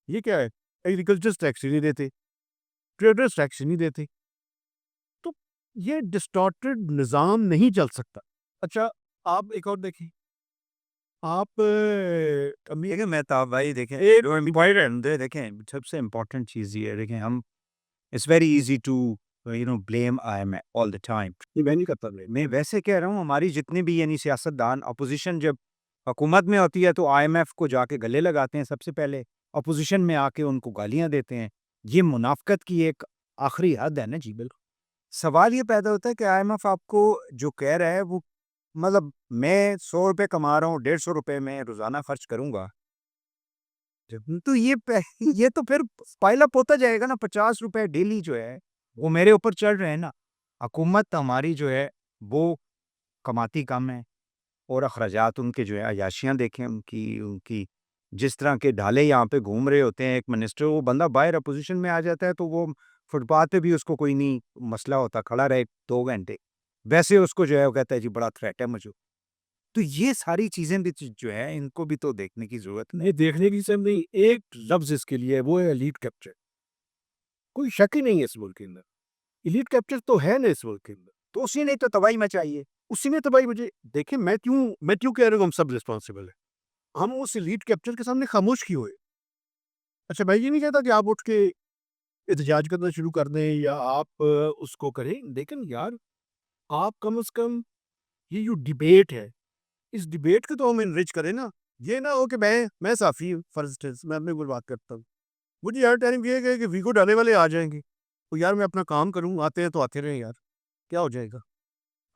ये क्या है? एग्रीकल्चर टैक्स ही नहीं देते, ट्रेडर्स टैक्स ही नहीं देते। तो ये डिस्टॉर्टेड निज़ाम नहीं चल सकता। अच्छा, आप एक और देखें, आप अभी देखिए, मेहताब भाई देखें, एक जो इम्पोर्टेंट है देखें, सबसे इम्पोर्टेंट चीज़ ये है, देखें हम it's very easy to blame IMF all the time. ये मैं नहीं करता ब्लेम। मैं वैसे कह रहा हूँ, हमारी जितनी भी यानी सियासतदान अपोज़िशन जब हुकूमत में होती है, तो आईएमएफ को जाके गले लगाते हैं सबसे पहले, अपोज़िशन में आके उनको गालियाँ देते हैं। ये मुनाफ़िकत की एक आखिरी हद है ना जी, बिल्कुल। सवाल ये पैदा होता है कि आईएमएफ आपको जो कह रहा है वो मतलब मैं ₹100 कमा रहा हूँ, ₹150 मैं रोज़ाना खर्च करूँगा। तो ये तो फिर पाइल अप होता जाएगा ना, ₹50 डेली जो है, वो मेरे ऊपर चढ़ रहे हैं ना। हुकूमत हमारी जो है, वो कमाती कम है और अखराजात उनके जो है अय्याशियाँ देखें उनकी उनकी जिस तरह के ढाले यहाँ पे घूम रहे होते हैं, एक मिनिस्टर वो बंदा बाहर अपोज़िशन में आ जाता है, तो वो फुटपाथ पे भी उसको कोई नहीं मसला होता, खड़ा रहे 2 घंटे। वैसे उसको जो है वो कहता है जी बड़ा थ्रेट है मुझे। तो ये सारी चीज़ें भी जो है इनको भी तो देखने की ज़रूरत है। नहीं देखने की सब नहीं, एक लफ्ज़ इसके लिए है, वो है एलीट कैप्चर। कोई शक ही नहीं है इस मुल्क के अंदर। एलीट कैप्चर तो है ना इस मुल्क के अंदर। तो उसी ने तो तबाही मचाई है। उसी में तो भाई मुझे देखिए मैं क्यों कह रहा हूँ हम सब रिस्पॉन्सिबल हैं। हम उस एलीट कैप्चर के सामने खामोश क्यों हुए? अच्छा मैं ये नहीं कहता कि आप उठ के एहतजाज करना शुरू कर दें या आप उसको करें। लेकिन यार आप कम से कम ये जो डिबेट है, इस डिबेट को तो हम एनरिच करें ना। ये ना हो कि मैं साफ़ी हूँ फॉर इंस्टेंस मैं अपनी कोई बात करता हूँ। मुझे हर टाइम ये है कि वीगो डालने वाले आ जाएँगे। तो यार मैं अपना काम करूँ, आते हैं तो आते रहें यार, क्या हो जाएगा?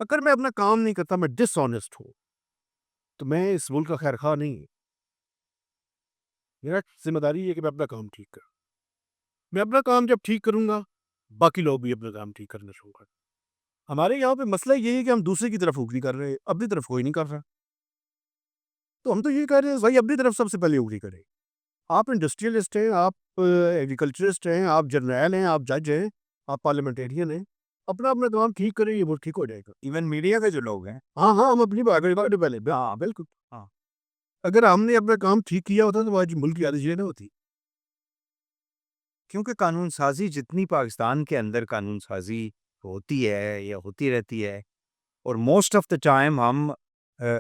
अगर मैं अपना काम नहीं करता, मैं डिसऑनेस्ट हूँ, तो मैं इस मुल्क का खैर-ख़्वाह नहीं। मेरा ज़िम्मेदारी ये है कि मैं अपना काम ठीक करूँ। मैं अपना काम जब ठीक करूँगा, बाकी लोग भी अपना काम ठीक करना शुरू कर। हमारे यहाँ पे मसला ये है कि हम दूसरे की तरफ उंगली कर रहे हैं, अपनी तरफ कोई नहीं कर रहा। तो हम तो ये कह रहे हैं भाई अपनी तरफ सबसे पहले उंगली करें। आप इंडस्ट्रियलिस्ट हैं, आप एग्रीकल्चरिस्ट हैं, आप जर्नैल हैं, आप जज हैं, आप पार्लियामेंटेरियन हैं। अपना-अपना काम ठीक करें, ये मुल्क ठीक हो जाएगा। इवन मीडिया के जो लोग हैं हाँ, हाँ, हम अपनी बात करें पहले। हाँ, बिल्कुल। हाँ। अगर हमने अपना काम ठीक किया होता तो आज मुल्क की हालत ये ना होती। क्योंकि कानून साज़ी जितनी पाकिस्तान के अंदर कानून साज़ी होती है या होती रहती है और मोस्ट ऑफ द टाइम हम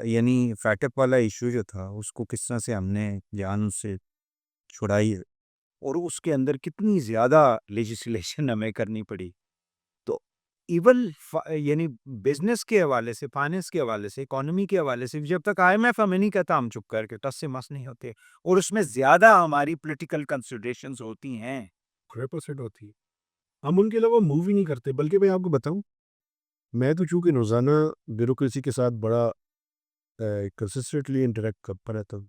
यानी फैटक वाला इश्यू जो था उसको किस तरह से हमने जान से छुड़ाई है और उसके अंदर कितनी ज़्यादा लेजिस्लेशन हमें करनी पड़ी। तो इवन यानी बिज़नेस के हवाले से, फाइनेंस के हवाले से, इकोनॉमी के हवाले से जब तक आईएमएफ हमें नहीं कहता हम चुप करके टस से मस नहीं होते और उसमें ज़्यादा हमारी पॉलिटिकल कंसिडरेशंस होती हैं। 100% होती है। हम उनके अलावा मूव ही नहीं करते। बल्कि मैं आपको बताऊँ, मैं तो चूँकि रोज़ाना ब्यूरोक्रेसी के साथ बड़ा कंसिस्टेंटली इंटरैक्ट करता रहता हूँ।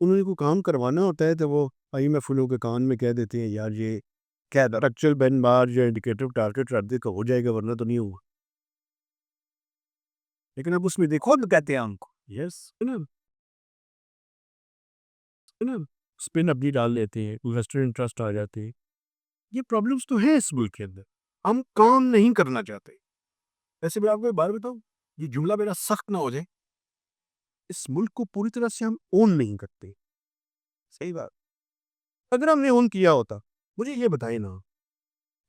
उन्होंने कोई काम करवाना होता है तो वो आईएमएफ वालों के कान में कह देते हैं यार ये कह दो। स्ट्रक्चरल बेंचमार्क या इंडिकेटिव टारगेट रख दे तो हो जाएगा वरना तो नहीं होगा। लेकिन अब उसमें देखो खुद कहते हैं उनको। यस है ना? स्पिन अपनी डाल लेते हैं, इन्वेस्टर इंटरेस्ट आ जाते हैं। ये प्रॉब्लम्स तो है इस मुल्क के अंदर, हम काम नहीं करना चाहते। वैसे मैं आपको एक बात बताऊं, ये जुमला मेरा सख्त ना हो जाए, इस मुल्क को पूरी तरह से हम ओन नहीं करते। सही बात। अगर हमने ओन किया होता, मुझे ये बताइए ना,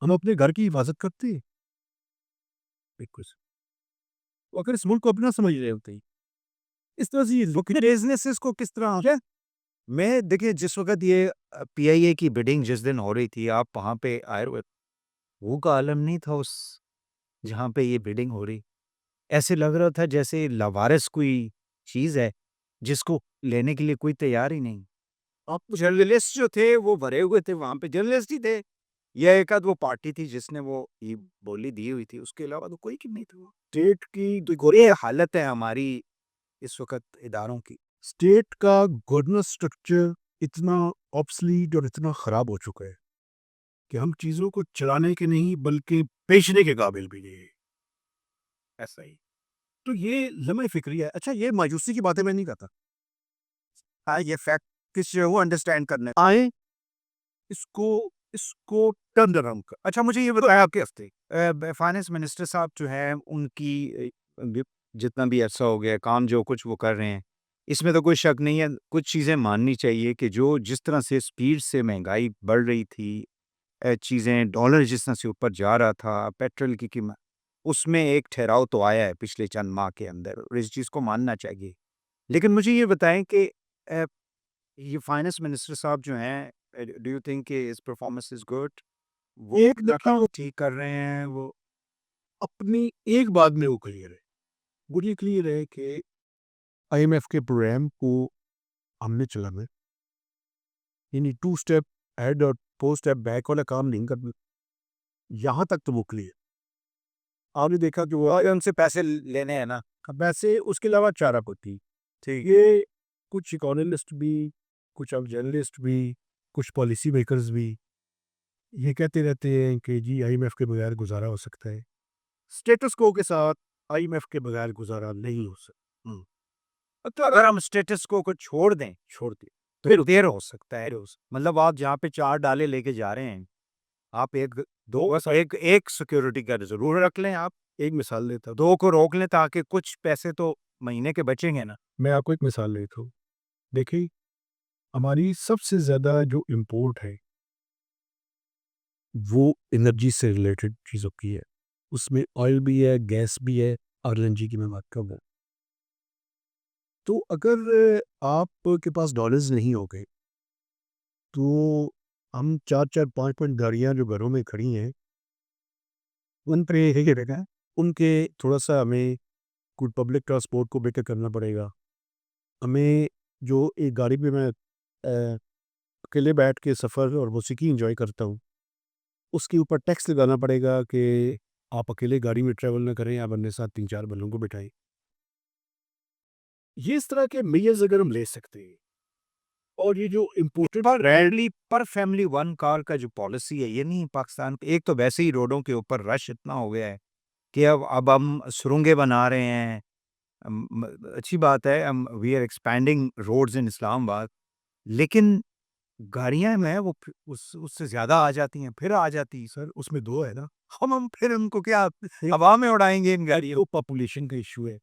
हम अपने घर की हिफाजत करते? बिल्कुल। तो अगर इस मुल्क को अपना समझ रहे होते, इस तरह से ये लोग बिजनेसेस को किस तरह क्या? मैं देखिए जिस वक़्त ये पीआईए की बिडिंग जिस दिन हो रही थी, आप वहाँ पे आए हुए, वो का आलम नहीं था उस जहाँ पे ये बिडिंग हो रही। ऐसे लग रहा था जैसे लावारिस कोई चीज़ है, जिसको लेने के लिए कोई तैयार ही नहीं। अब जर्नलिस्ट जो थे वो भरे हुए थे, वहाँ पे जर्नलिस्ट ही थे। या एक आध वो पार्टी थी जिसने वो ये बोली दी हुई थी, उसके अलावा तो कोई नहीं था। स्टेट की तो ये हालत है हमारी इस वक़्त इदारों की। स्टेट का गवर्नेंस स्ट्रक्चर इतना ऑब्सलीट और इतना खराब हो चुका है कि हम चीज़ों को चलाने के नहीं बल्कि बेचने के काबिल भी नहीं है। ऐसा ही। तो ये लम्हे फ़िक्री है। अच्छा, ये मायूसी की बातें मैं नहीं करता। हाँ, ये फैक्ट किस वो अंडरस्टैंड करने। आए इसको इसको टर्न अराउंड कर। अच्छा मुझे ये बताएं आपके हफ़्ते फाइनेंस मिनिस्टर साहब जो हैं उनकी जितना भी अरसा हो गया काम जो कुछ वो कर रहे हैं, इसमें तो कोई शक नहीं है, कुछ चीज़ें माननी चाहिए कि जो जिस तरह से स्पीड से महँगाई बढ़ रही थी, चीज़ें डॉलर जिस तरह से ऊपर जा रहा था, पेट्रोल की कीमत, उसमें एक ठहराव तो आया है पिछले चंद माह के अंदर और इस चीज़ को मानना चाहिए। लेकिन मुझे ये बताएँ कि ये फाइनेंस मिनिस्टर साहब जो हैं, डू यू थिंक कि हिज़ परफॉर्मेंस इज़ गुड? वो एक दफ़ा ठीक कर रहे हैं वो? अपनी एक बात में वो क्लियर है। मुझे क्लियर है कि आईएमएफ के प्रोग्राम को हमने चलाना है। यानी 2 स्टेप अहेड और 4 स्टेप बैक वाला काम नहीं करना। यहाँ तक तो वो क्लियर। आपने देखा कि वो और उनसे पैसे लेने हैं ना? वैसे उसके अलावा चारा होती। ठीक। ये कुछ इकोनॉमिस्ट भी, कुछ अब जर्नलिस्ट भी, कुछ पॉलिसी मेकर्स भी ये कहते रहते हैं कि जी आईएमएफ के बगैर गुजारा हो सकता है। स्टेटस को के साथ आईएमएफ के बगैर गुजारा नहीं हो सकता। तो अगर हम स्टेटस को छोड़ दें, छोड़ दिया। तो फिर देर हो सकता है। मतलब आप जहाँ पे 4 डाले लेके जा रहे हैं, आप 1 2 बस एक सिक्योरिटी गार्ड ज़रूर रख लें आप। एक मिसाल देता हूँ। 2 को रोक लें ताकि कुछ पैसे तो महीने के बचेंगे ना। मैं आपको एक मिसाल देता हूँ। देखिए, हमारी सबसे ज़्यादा जो इम्पोर्ट है, वो एनर्जी से रिलेटेड चीज़ों की है। उसमें ऑयल भी है, गैस भी है, आरएनजी की मैं बात कर रहा हूँ। तो अगर आपके पास डॉलर्स नहीं होंगे, तो हम 4-4 5-5 गाड़ियाँ जो घरों में खड़ी हैं, उन पे ये रहेगा, उनके थोड़ा-सा हमें कोई पब्लिक ट्रांसपोर्ट को बेटर करना पड़ेगा। हमें जो एक गाड़ी पे मैं अकेले बैठ के सफ़र और मौसीकी एन्जॉय करता हूँ, उसके ऊपर टैक्स लगाना पड़ेगा कि आप अकेले गाड़ी में ट्रैवल ना करें, आप अपने साथ 3-4 बंदों को बिठाएँ। ये इस तरह के मेजर्स अगर हम ले सकते हैं और ये जो इम्पोर्टेड पर फैमिली 1 कार का जो पॉलिसी है, ये नहीं पाकिस्तान एक तो वैसे ही रोडों के ऊपर रश इतना हो गया है कि अब हम सुरंगें बना रहे हैं। अच्छी बात है, we are expanding roads in Islamabad, लेकिन गाड़ियाँ में वो उससे ज़्यादा आ जाती हैं, फिर आ जाती हैं। सर उसमें 2 है ना, हम फिर उनको क्या हवा में उड़ाएँगे इन एक गाड़ियों तो को? पॉपुलेशन का इश्यू है,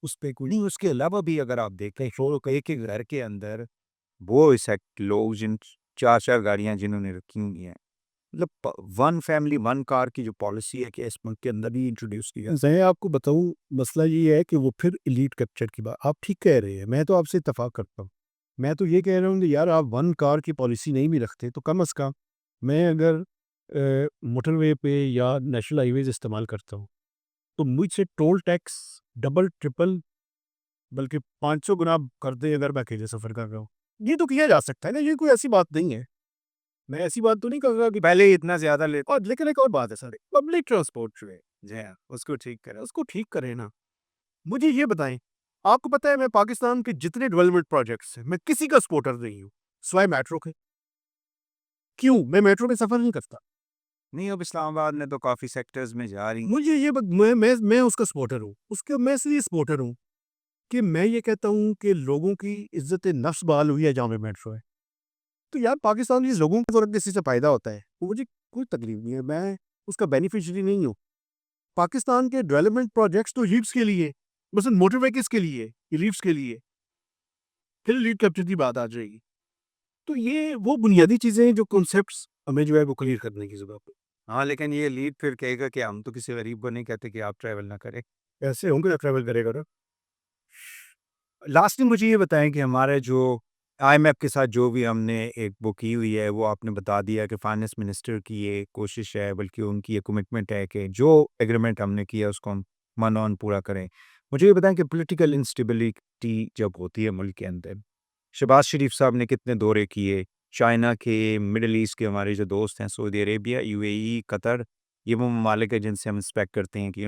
उस पे कोई नहीं, उसके अलावा भी अगर आप देखें तो एक एक घर के अंदर वो इसेक्ट लोग जिन 4-4 गाड़ियाँ जिन्होंने रखी हुई हैं। मतलब प 1 फैमिली 1 कार की जो पॉलिसी है कि इस मुल्क के अंदर भी इंट्रोड्यूस की है। मैं आपको बताऊँ, मसला ये है कि वो फिर एलीट कैप्चर की बात आप ठीक कह रहे हैं, मैं तो आपसे इत्तेफ़ाक करता हूँ। मैं तो ये कह रहा हूँ कि यार आप 1 कार की पॉलिसी नहीं भी रखते तो कम से कम मैं अगर मोटरवे पे या नेशनल हाइवेज़ इस्तेमाल करता हूँ, तो मुझसे टोल टैक्स डबल, ट्रिपल बल्कि 500 गुना कर दें अगर मैं अकेले सफ़र कर रहा हूँ। ये तो किया जा सकता है ना, ये कोई ऐसी बात नहीं है। मैं ऐसी बात तो नहीं कर रहा कि पहले ही इतना ज़्यादा ले और लेकिन एक और बात है सर, पब्लिक ट्रांसपोर्ट जो है, जी हाँ, उसको ठीक करें। उसको ठीक करें ना। मुझे ये बताएँ, आपको पता है मैं पाकिस्तान के जितने डेवलपमेंट प्रोजेक्ट्स हैं, मैं किसी का सपोर्टर नहीं हूँ, सिवाय मेट्रो के। क्यों? मैं मेट्रो में सफ़र नहीं करता। नहीं, अब इस्लामाबाद में तो काफ़ी सेक्टर्स में जा रही हैं। मुझे ये ब मैं उसका सपोर्टर हूँ। उसके मैं इसलिए सपोर्टर हूँ कि मैं ये कहता हूँ कि लोगों की इज़्ज़त-ए-नफ्स बहाल हुई है जहाँ पे मेट्रो है। तो यार पाकिस्तान के लोगों को अगर किसी से फ़ायदा होता है, तो मुझे कोई तकलीफ नहीं है, मैं उसका बेनिफिशियरी नहीं हूँ। पाकिस्तान के डेवलपमेंट प्रोजेक्ट्स तो रीफ्स के लिए, मसलन मोटरवे किसके लिए? ये रीफ्स के लिए। फिर लीड कैप्चर की बात आ जाएगी। तो ये वो बुनियादी चीज़ें हैं जो कॉन्सेप्ट्स हमें जो है वो क्लियर करने की ज़रूरत है। हाँ, लेकिन ये लीड फिर कहेगा कि हम तो किसी गरीब को नहीं कहते कि आप ट्रैवल ना करें। ऐसे होंगे ना ट्रैवल करेगा ना। लास्टली मुझे ये बताएँ कि हमारे जो आईएमएफ के साथ जो भी हमने एक वो की हुई है, वो आपने बता दिया कि फाइनेंस मिनिस्टर की ये कोशिश है, बल्कि उनकी ये कमिटमेंट है कि जो एग्रीमेंट हमने किया उसको हम मन-ऑन पूरा करें। मुझे ये बताएँ कि पॉलिटिकल इंस्टेबिलिटी जब होती है मुल्क के अंदर, शहबाज शरीफ साहब ने कितने दौरे किए, चाइना के, मिडल ईस्ट के हमारे जो दोस्त हैं, सऊदी अरेबिया, यूएई, कतर, ये वो ममालिक हैं जिनसे हम एक्सपेक्ट करते हैं कि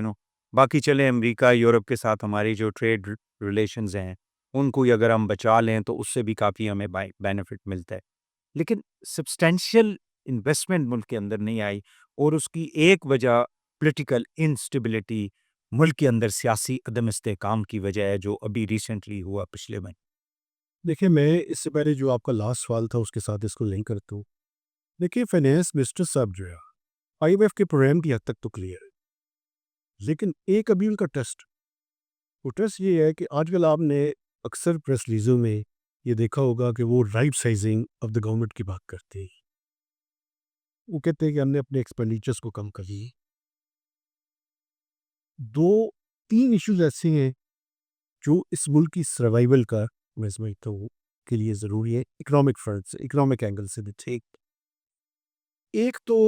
बाकी चले अमेरिका, यूरोप के साथ हमारी जो ट्रेड रिलेशंस हैं, उनको ही अगर हम बचा लें तो उससे भी काफ़ी हमें बेनिफिट मिलता है। लेकिन सब्सटेंशियल इन्वेस्टमेंट मुल्क के अंदर नहीं आई और उसकी एक वजह पॉलिटिकल इंस्टेबिलिटी, मुल्क के अंदर सियासी अदम इस्तेहकाम की वजह है, जो अभी रिसेंटली हुआ पिछले महीने। देखिए, मैं इससे पहले जो आपका लास्ट सवाल था उसके साथ इसको लिंक करता हूँ। देखिए, फाइनेंस मिनिस्टर साहब जो है, आईएमएफ के प्रोग्राम की हद तक तो क्लियर है। लेकिन एक अभी उनका टेस्ट, वो टेस्ट ये है कि आजकल आपने अक्सर प्रेस रिलीज़ों में ये देखा होगा कि वो right sizing of the government की बात करते हैं। वो कहते हैं कि हमने अपने एक्सपेंडिचर्स को कम कर लिए। 2-3 इश्यूज़ ऐसे हैं जो इस मुल्क की सर्वाइवल का मैं समझता हूँ के लिए ज़रूरी है इकोनॉमिक फ्रंट से, इकोनॉमिक एंगल से भी ठीक। एक तो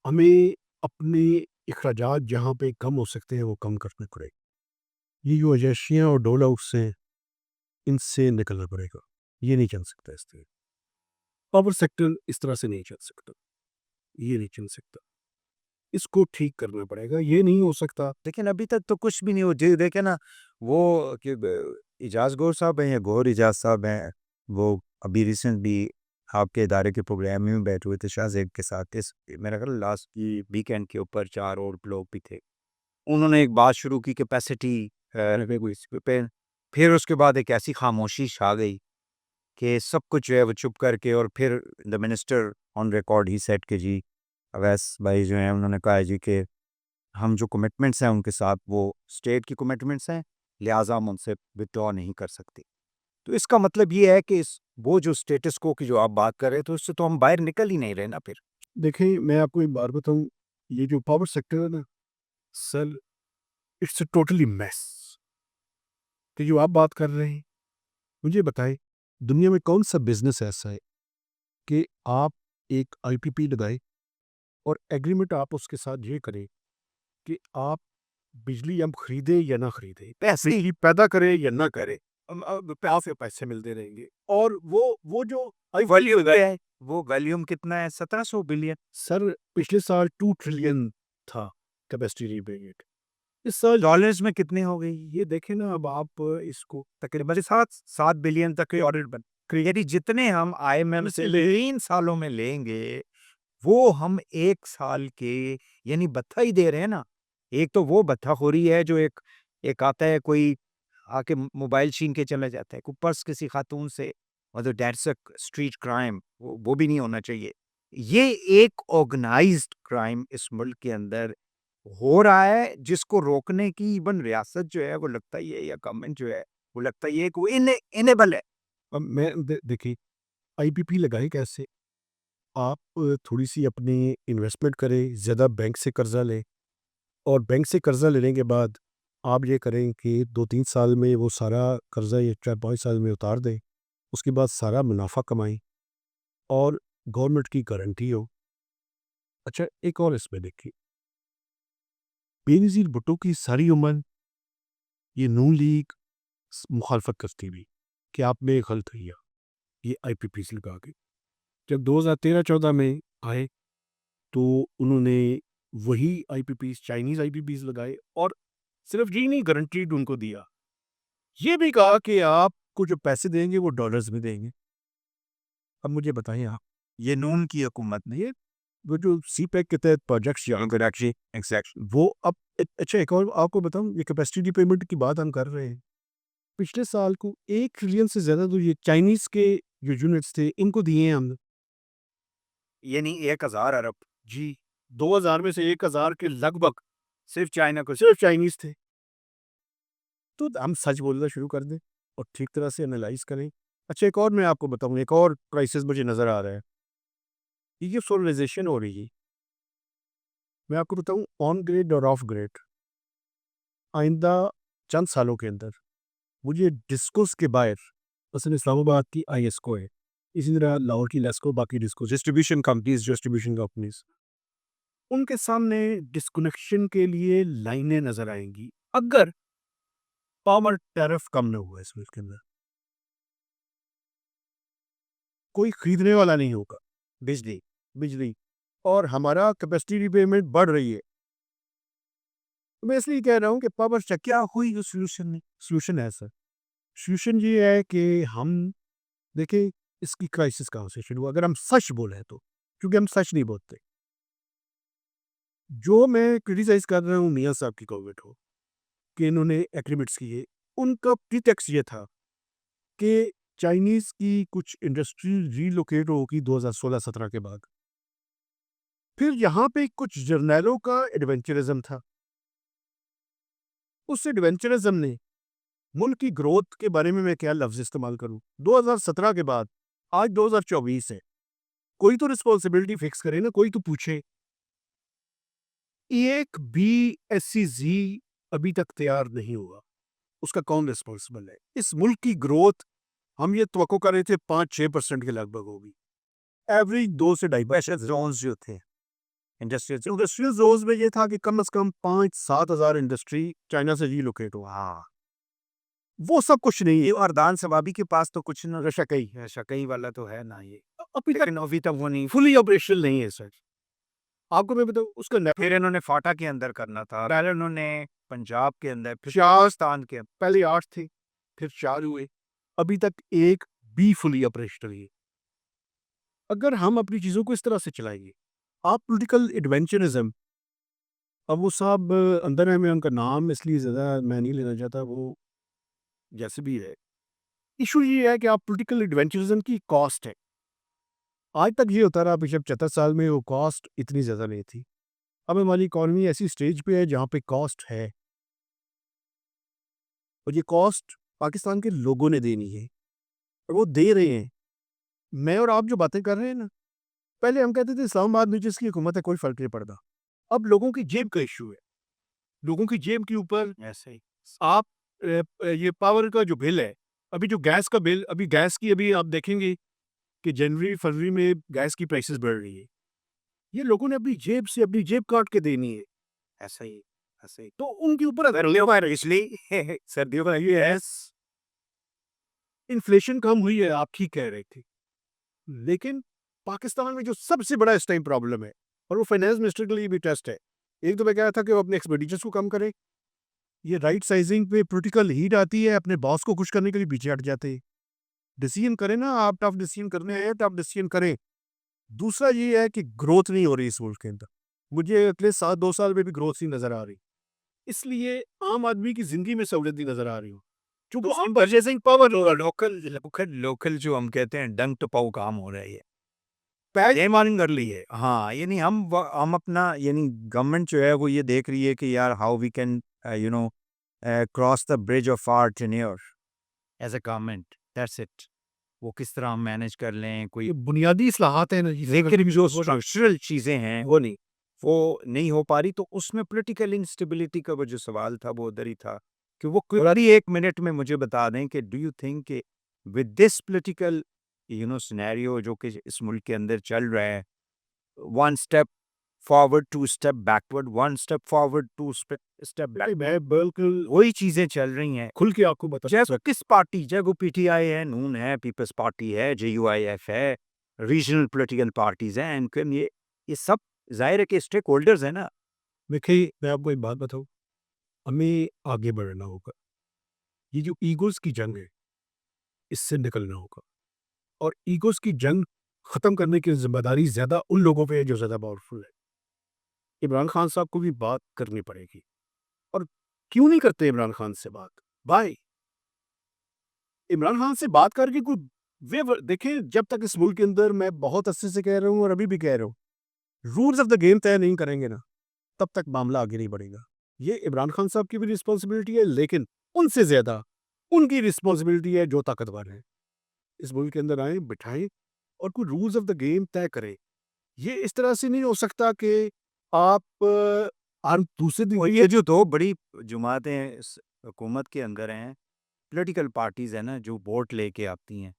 हमें अपने अखराजात जहाँ पे कम हो सकते हैं वो कम करने पड़ेंगे। ये जो एजेंसियाँ और डोल आउट्स हैं, इनसे निकलना पड़ेगा। ये नहीं चल सकता इस तरह। पावर सेक्टर इस तरह से नहीं चल सकता। ये नहीं चल सकता। इसको ठीक करना पड़ेगा। ये नहीं हो सकता। लेकिन अभी तक तो कुछ भी नहीं हो जी देखे ना वो कि इजाज़ गौर साहब हैं या गौर इजाज़ साहब हैं, वो अभी रिसेंट भी आपके इदारे के प्रोग्राम में बैठे हुए थे शाहज़ेब के साथ। इस मेरा ख्याल लास्ट वीकेंड के ऊपर 4 और लोग भी थे। उन्होंने एक बात शुरू की कैपेसिटी पे, फिर उसके बाद एक ऐसी खामोशी छा गई कि सब कुछ जो है वो चुप करके और फिर the minister on record he said कि जी अवैस भाई जो हैं उन्होंने कहा है जी कि हम जो कमिटमेंट्स हैं उनके साथ वो स्टेट की कमिटमेंट्स हैं, लिहाजा हम उनसे विथड्रॉ नहीं कर सकते। तो इसका मतलब ये है कि इस वो जो स्टेटस को की जो आप बात कर रहे हैं, तो इससे तो हम बाहर निकल ही नहीं रहे ना फिर। देखिए, मैं आपको एक बात बताऊँ, ये जो पावर सेक्टर है ना, sir, it's a totally mess. कि जो आप बात कर रहे हैं, मुझे बताएँ, दुनिया में कौन-सा बिज़नेस ऐसा है कि आप एक आईपीपी लगाएँ और एग्रीमेंट आप उसके साथ ये करें कि आप बिजली हम खरीदें या ना खरीदें, पैसे ही पैदा करें या ना करें, आपसे पैसे मिलते रहेंगे और वो जो वॉल्यूम है, वो वॉल्यूम कितना है? 1700 बिलियन। सर पिछले साल 2 ट्रिलियन था कैपेसिटी रीपेमेंट। इस साल डॉलर्स में कितने हो गई? ये देखें ना, अब आप इसको तकरीबन 7 बिलियन तक के ऑडिट बन यानी जितने हम आईएमएफ से 3 सालों में लेंगे, वो हम 1 साल के यानी भत्ता ही दे रहे हैं ना। एक तो वो भत्ताखोरी है जो एक एक आता है कोई आके मोबाइल छीन के चला जाता है, कोई पर्स किसी खातून से, मतलब दैट्स अ स्ट्रीट क्राइम, वो भी नहीं होना चाहिए। ये एक ऑर्गेनाइज्ड क्राइम इस मुल्क के अंदर हो रहा है, जिसको रोकने की इवन रियासत जो है वो लगता ही है या गवर्नमेंट जो है, वो लगता ही है कि वो इनेबल है। अब मैं देखिए, आईपीपी लगाए कैसे? आप थोड़ी-सी अपनी इन्वेस्टमेंट करें, ज़्यादा बैंक से कर्ज़ा लें और बैंक से कर्ज़ा लेने के बाद आप ये करें कि 2-3 साल में वो सारा कर्ज़ा या 4-5 साल में उतार दें। उसके बाद सारा मुनाफ़ा कमाएँ और गवर्नमेंट की गारंटी हो। अच्छा, एक और इसमें देखिए, बेनज़ीर भुट्टो की सारी उम्र ये नून लीग मुखालफत करती रही कि आपने गलत किया, ये आईपीपीस लगा के। जब 2013-14 में आए तो उन्होंने वही आईपीपीस, चाइनीज़ आईपीपीस लगाए और सिर्फ यही नहीं, गारंटीड उनको दिया। ये भी कहा कि आपको जो पैसे देंगे वो डॉलर्स में देंगे। अब मुझे बताइए आप, ये नून की हुकूमत ने ये वो जो सीपैक के तहत प्रोजेक्ट्स यहाँ पर एक्चुअली एग्जैक्ट वो अब अच्छा, एक और आपको बताऊँ, ये कैपेसिटी पेमेंट की बात हम कर रहे हैं। पिछले साल को 1 ट्रिलियन से ज़्यादा तो ये चाइनीज़ के जो यूनिट्स थे इनको दिए हैं हमने। यानी 1000 अरब जी, 2000 में से 1000 के लगभग सिर्फ चाइना को। सिर्फ चाइनीज थे। तो हम सच बोलना शुरू कर दें और ठीक तरह से एनालाइज करें। अच्छा, एक और मैं आपको बताऊँ, एक और क्राइसिस मुझे नज़र आ रहा है। ये जो सोलराइजेशन हो रही है, मैं आपको बताऊँ ऑन ग्रिड और ऑफ ग्रिड, आइंदा चंद सालों के अंदर मुझे डिस्कोस के बाहर, मसलन इस्लामाबाद की आईएसको है, इसी तरह लाहौर की लेस्को, बाकी डिस्को डिस्ट्रीब्यूशन कंपनीज, उनके सामने डिस्कनेक्शन के लिए लाइनें नज़र आएंगी अगर पावर टैरिफ कम न हुआ इसमें इसके अंदर। कोई खरीदने वाला नहीं होगा बिजली। बिजली, और हमारा कैपेसिटी रिपेमेंट बढ़ रही है। तो मैं इसलिए कह रहा हूँ कि पावर से क्या हुई जो सोल्यूशन नहीं, सोल्यूशन है सर। सोल्यूशन ये है कि हम देखें इसकी क्राइसिस कहाँ से शुरू हुआ, अगर हम सच बोले तो, क्योंकि हम सच नहीं बोलते। जो मैं क्रिटिसाइज कर रहा हूँ मियाँ साहब की गवर्नमेंट हो कि इन्होंने एग्रीमेंट्स किए, उनका प्रीटेक्स्ट ये था कि चाइनीज़ की कुछ इंडस्ट्री रीलोकेट होगी 2016-17 के बाद। फिर यहाँ पे कुछ जर्नैलों का एडवेंचरिज्म था। उस एडवेंचरिज्म ने मुल्क की ग्रोथ के बारे में मैं क्या लफ्ज़ इस्तेमाल करूँ, 2017 के बाद आज 2024 है, कोई तो रिस्पॉन्सिबिलिटी फिक्स करे ना, कोई तो पूछे। एक भी एसईजी अभी तक तैयार नहीं हुआ, उसका कौन रिस्पॉन्सिबल है? इस मुल्क की ग्रोथ हम ये तवक्को कर रहे थे 5-6% के लगभग होगी, एवरेज 2 से 2.5%। जोन्स जो थे इंडस्ट्रियल। इंडस्ट्रियल जोन्स में ये था कि कम से कम 5-7 हज़ार इंडस्ट्री चाइना से रीलोकेट हो, हाँ, वो सब कुछ नहीं ये है। वरदान सबाबी के पास तो कुछ न रशकई शकई वाला तो है ना ये, अभी तक लेकिन अभी तक वो नहीं। फुली ऑपरेशनल नहीं है सर। आपको मैं बताऊँ उसका फिर इन्होंने फाटा के अंदर करना था, पहले उन्होंने पंजाब के अंदर, फिर चार पाकिस्तान के अंदर। पहले 8 थे, फिर 4 हुए, अभी तक एक भी फुली ऑपरेशनल है। अगर हम अपनी चीज़ों को इस तरह से चलाएंगे, आप पॉलिटिकल एडवेंचरिज्म, अब वो साहब अंदर है, मैं उनका नाम इसलिए ज़्यादा मैं नहीं लेना चाहता, वो जैसे भी है। इशू ये है कि आप पॉलिटिकल एडवेंचरिज्म की कॉस्ट है। आज तक ये होता रहा पिछले 75 साल में, वो कॉस्ट इतनी ज़्यादा नहीं थी। अब हमारी इकॉनमी ऐसी स्टेज पे है जहाँ पे कॉस्ट है, और ये कॉस्ट पाकिस्तान के लोगों ने देनी है और वो दे रहे हैं। मैं और आप जो बातें कर रहे हैं ना, पहले हम कहते थे इस्लामाबाद में जिसकी हुकूमत है कोई फ़र्क नहीं पड़ता। अब लोगों की जेब का इशू है। लोगों की जेब के ऊपर ऐसे ही। आप ये पावर का जो बिल है, अभी जो गैस का बिल, अभी गैस की अभी आप देखेंगे कि जनवरी-फरवरी में गैस की प्राइसेस बढ़ रही है। ये लोगों ने अपनी जेब से अपनी जेब काट के देनी है। ऐसा ही, ऐसे ही। तो उनके ऊपर सर्दियों का इसलिए सर्दियों का ये है। इन्फ्लेशन कम हुई है, आप ठीक कह रहे थे। लेकिन पाकिस्तान में जो सबसे बड़ा इस टाइम प्रॉब्लम है, और वो फाइनेंस मिनिस्टर के लिए भी टेस्ट है। एक तो मैं कह रहा था कि वो अपने एक्सपेंडिचर्स को कम करें। ये राइट साइजिंग पे पॉलिटिकल हीट आती है, अपने बॉस को खुश करने के लिए पीछे हट जाते हैं। डिसीजन करें ना, आप टफ डिसीजन करने हैं, टफ डिसीजन करें। दूसरा ये है कि ग्रोथ नहीं हो रही इस मुल्क के अंदर। मुझे अगले 7-2 साल में भी ग्रोथ नहीं नज़र आ रही। इसलिए आम आदमी की ज़िंदगी में सहूलियत नहीं नज़र आ रही हो। तो क्योंकि हम purchasing power local local local जो हम कहते हैं डंग टपाऊ काम हो रहा है ये। ये मार्निंग कर ली है। हाँ, यानी हम अपना यानी गवर्नमेंट जो है वो ये देख रही है कि यार how we can you know cross the bridge of our tenure as a government, that's it. वो किस तरह हम मैनेज कर लें कोई, ये बुनियादी इस्लाहात हैं ना, लेकिन जो स्ट्रक्चरल चीज़ें हैं वो नहीं हो पा रही, तो उसमें पॉलिटिकल इंस्टेबिलिटी का वो जो सवाल था वो उधर ही था कि वो अभी 1 मिनट में मुझे बता दें कि डू यू थिंक कि विद दिस पॉलिटिकल सिनेरियो जो कि इस मुल्क के अंदर चल रहा है, 1 step forward 2 step backward, 1 step forward 2 step back, मैं बिल्कुल वही चीज़ें चल रही हैं। खुल के आपको बता चाहे वो किस पार्टी, चाहे वो पीटीआई है, नून है, पीपल्स पार्टी है, जेयूआईएफ है, रीजनल पॉलिटिकल पार्टीज़ हैं, एंड ये सब ज़ाहिर है कि स्टेक होल्डर्स हैं ना। देखिए, मैं आपको एक बात बताऊँ, हमें आगे बढ़ना होगा। ये जो ईगोज़ की जंग है, इससे निकलना होगा, और ईगोज़ की जंग ख़त्म करने की ज़िम्मेदारी ज़्यादा उन लोगों पे है जो ज़्यादा पावरफुल है। इमरान खान साहब को भी बात करनी पड़ेगी, और क्यों नहीं करते इमरान खान से बात? वाई? इमरान खान से बात करके कोई देखिए, जब तक इस मुल्क के अंदर, मैं बहुत अरसे से कह रहा हूँ और अभी भी कह रहा हूँ, रूल्स ऑफ द गेम तय नहीं करेंगे ना, तब तक मामला आगे नहीं बढ़ेगा। ये इमरान खान साहब की भी रिस्पॉन्सिबिलिटी है, लेकिन उनसे ज़्यादा उनकी रिस्पॉन्सिबिलिटी है जो ताकतवर हैं। इस मुल्क के अंदर आएँ, बिठाएँ और कोई रूल्स ऑफ द गेम तय करें। ये इस तरह से नहीं हो सकता कि आप दूसरे दिन और ये जो 2 बड़ी जमातें इस हुकूमत के अंदर हैं, पॉलिटिकल पार्टीज़ हैं ना, जो वोट लेके आती हैं,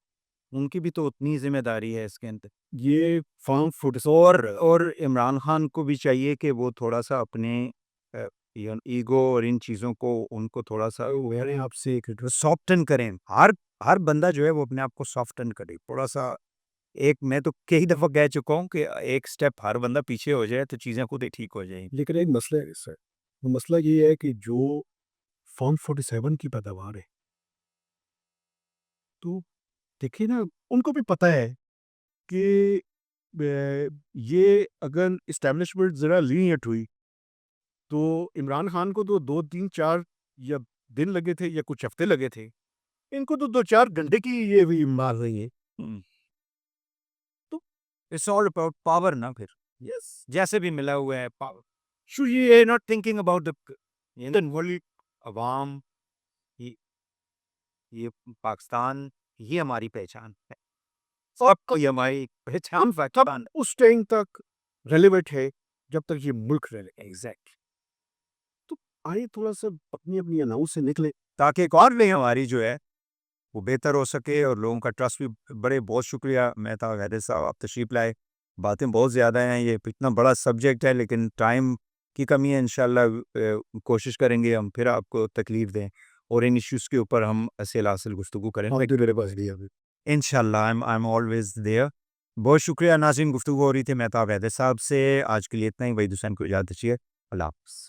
उनकी भी तो उतनी ज़िम्मेदारी है इसके अंदर। ये फार्म फूड और इमरान खान को भी चाहिए कि वो थोड़ा-सा अपने अ, ईगो और इन चीज़ों को उनको थोड़ा-सा मैंने आपसे एक रिक्वेस्ट सॉफ्टन करें। हर बंदा जो है वो अपने आप को सॉफ्टन करे। थोड़ा-सा एक मैं तो कई दफ़ा कह चुका हूँ कि एक स्टेप हर बंदा पीछे हो जाए तो चीज़ें खुद ही ठीक हो जाएँगी। लेकिन एक मसला है इससे। वो मसला ये है कि जो फॉर्म 47 की पैदावार है, तो देखिए ना, उनको भी पता है कि ये अगर एस्टेब्लिशमेंट ज़रा लीनिएंट हुई, तो इमरान खान को तो 2, 3, 4 या दिन लगे थे या कुछ हफ्ते लगे थे। इनको तो 2-4 घंटे की ये भी मार रही है। हुँ। तो इट्स ऑल अबाउट पावर ना फिर। यस, जैसे भी मिला हुआ है पावर। सो ये not thinking about the Indian world अवाम, ये ये पाकिस्तान, ये हमारी पहचान है। सबको ये हमारी पहचान तब पाकिस्तान है। उस टाइम तक रेलेवेंट है, जब तक ये मुल्क रेले। एग्ज़ैक्टली। तो आइए थोड़ा-सा अपनी-अपनी अनाउंस से निकलें। ताकि एक और नहीं हमारी जो है वो बेहतर हो सके और लोगों का ट्रस्ट भी बढ़े। बहुत शुक्रिया मेहता वैद साहब, आप तशरीफ़ लाए। बातें बहुत ज़्यादा हैं, ये इतना बड़ा सब्जेक्ट है लेकिन टाइम की कमी है। इंशाल्लाह कोशिश करेंगे हम फिर आपको तकलीफ़ दें और इन इश्यूज़ के ऊपर हम हासिल गुफ्तगू करें। हाँ, तो मेरे पास नहीं है अभी। इंशाल्लाह आई एम ऑलवेज़ देयर। बहुत शुक्रिया नाज़रीन, गुफ्तगू हो रही थी मेहता वैद साहब से। आज के लिए इतना ही। वहीद हुसैन को इजाज़त दीजिए। अल्लाह हाफ़िज़।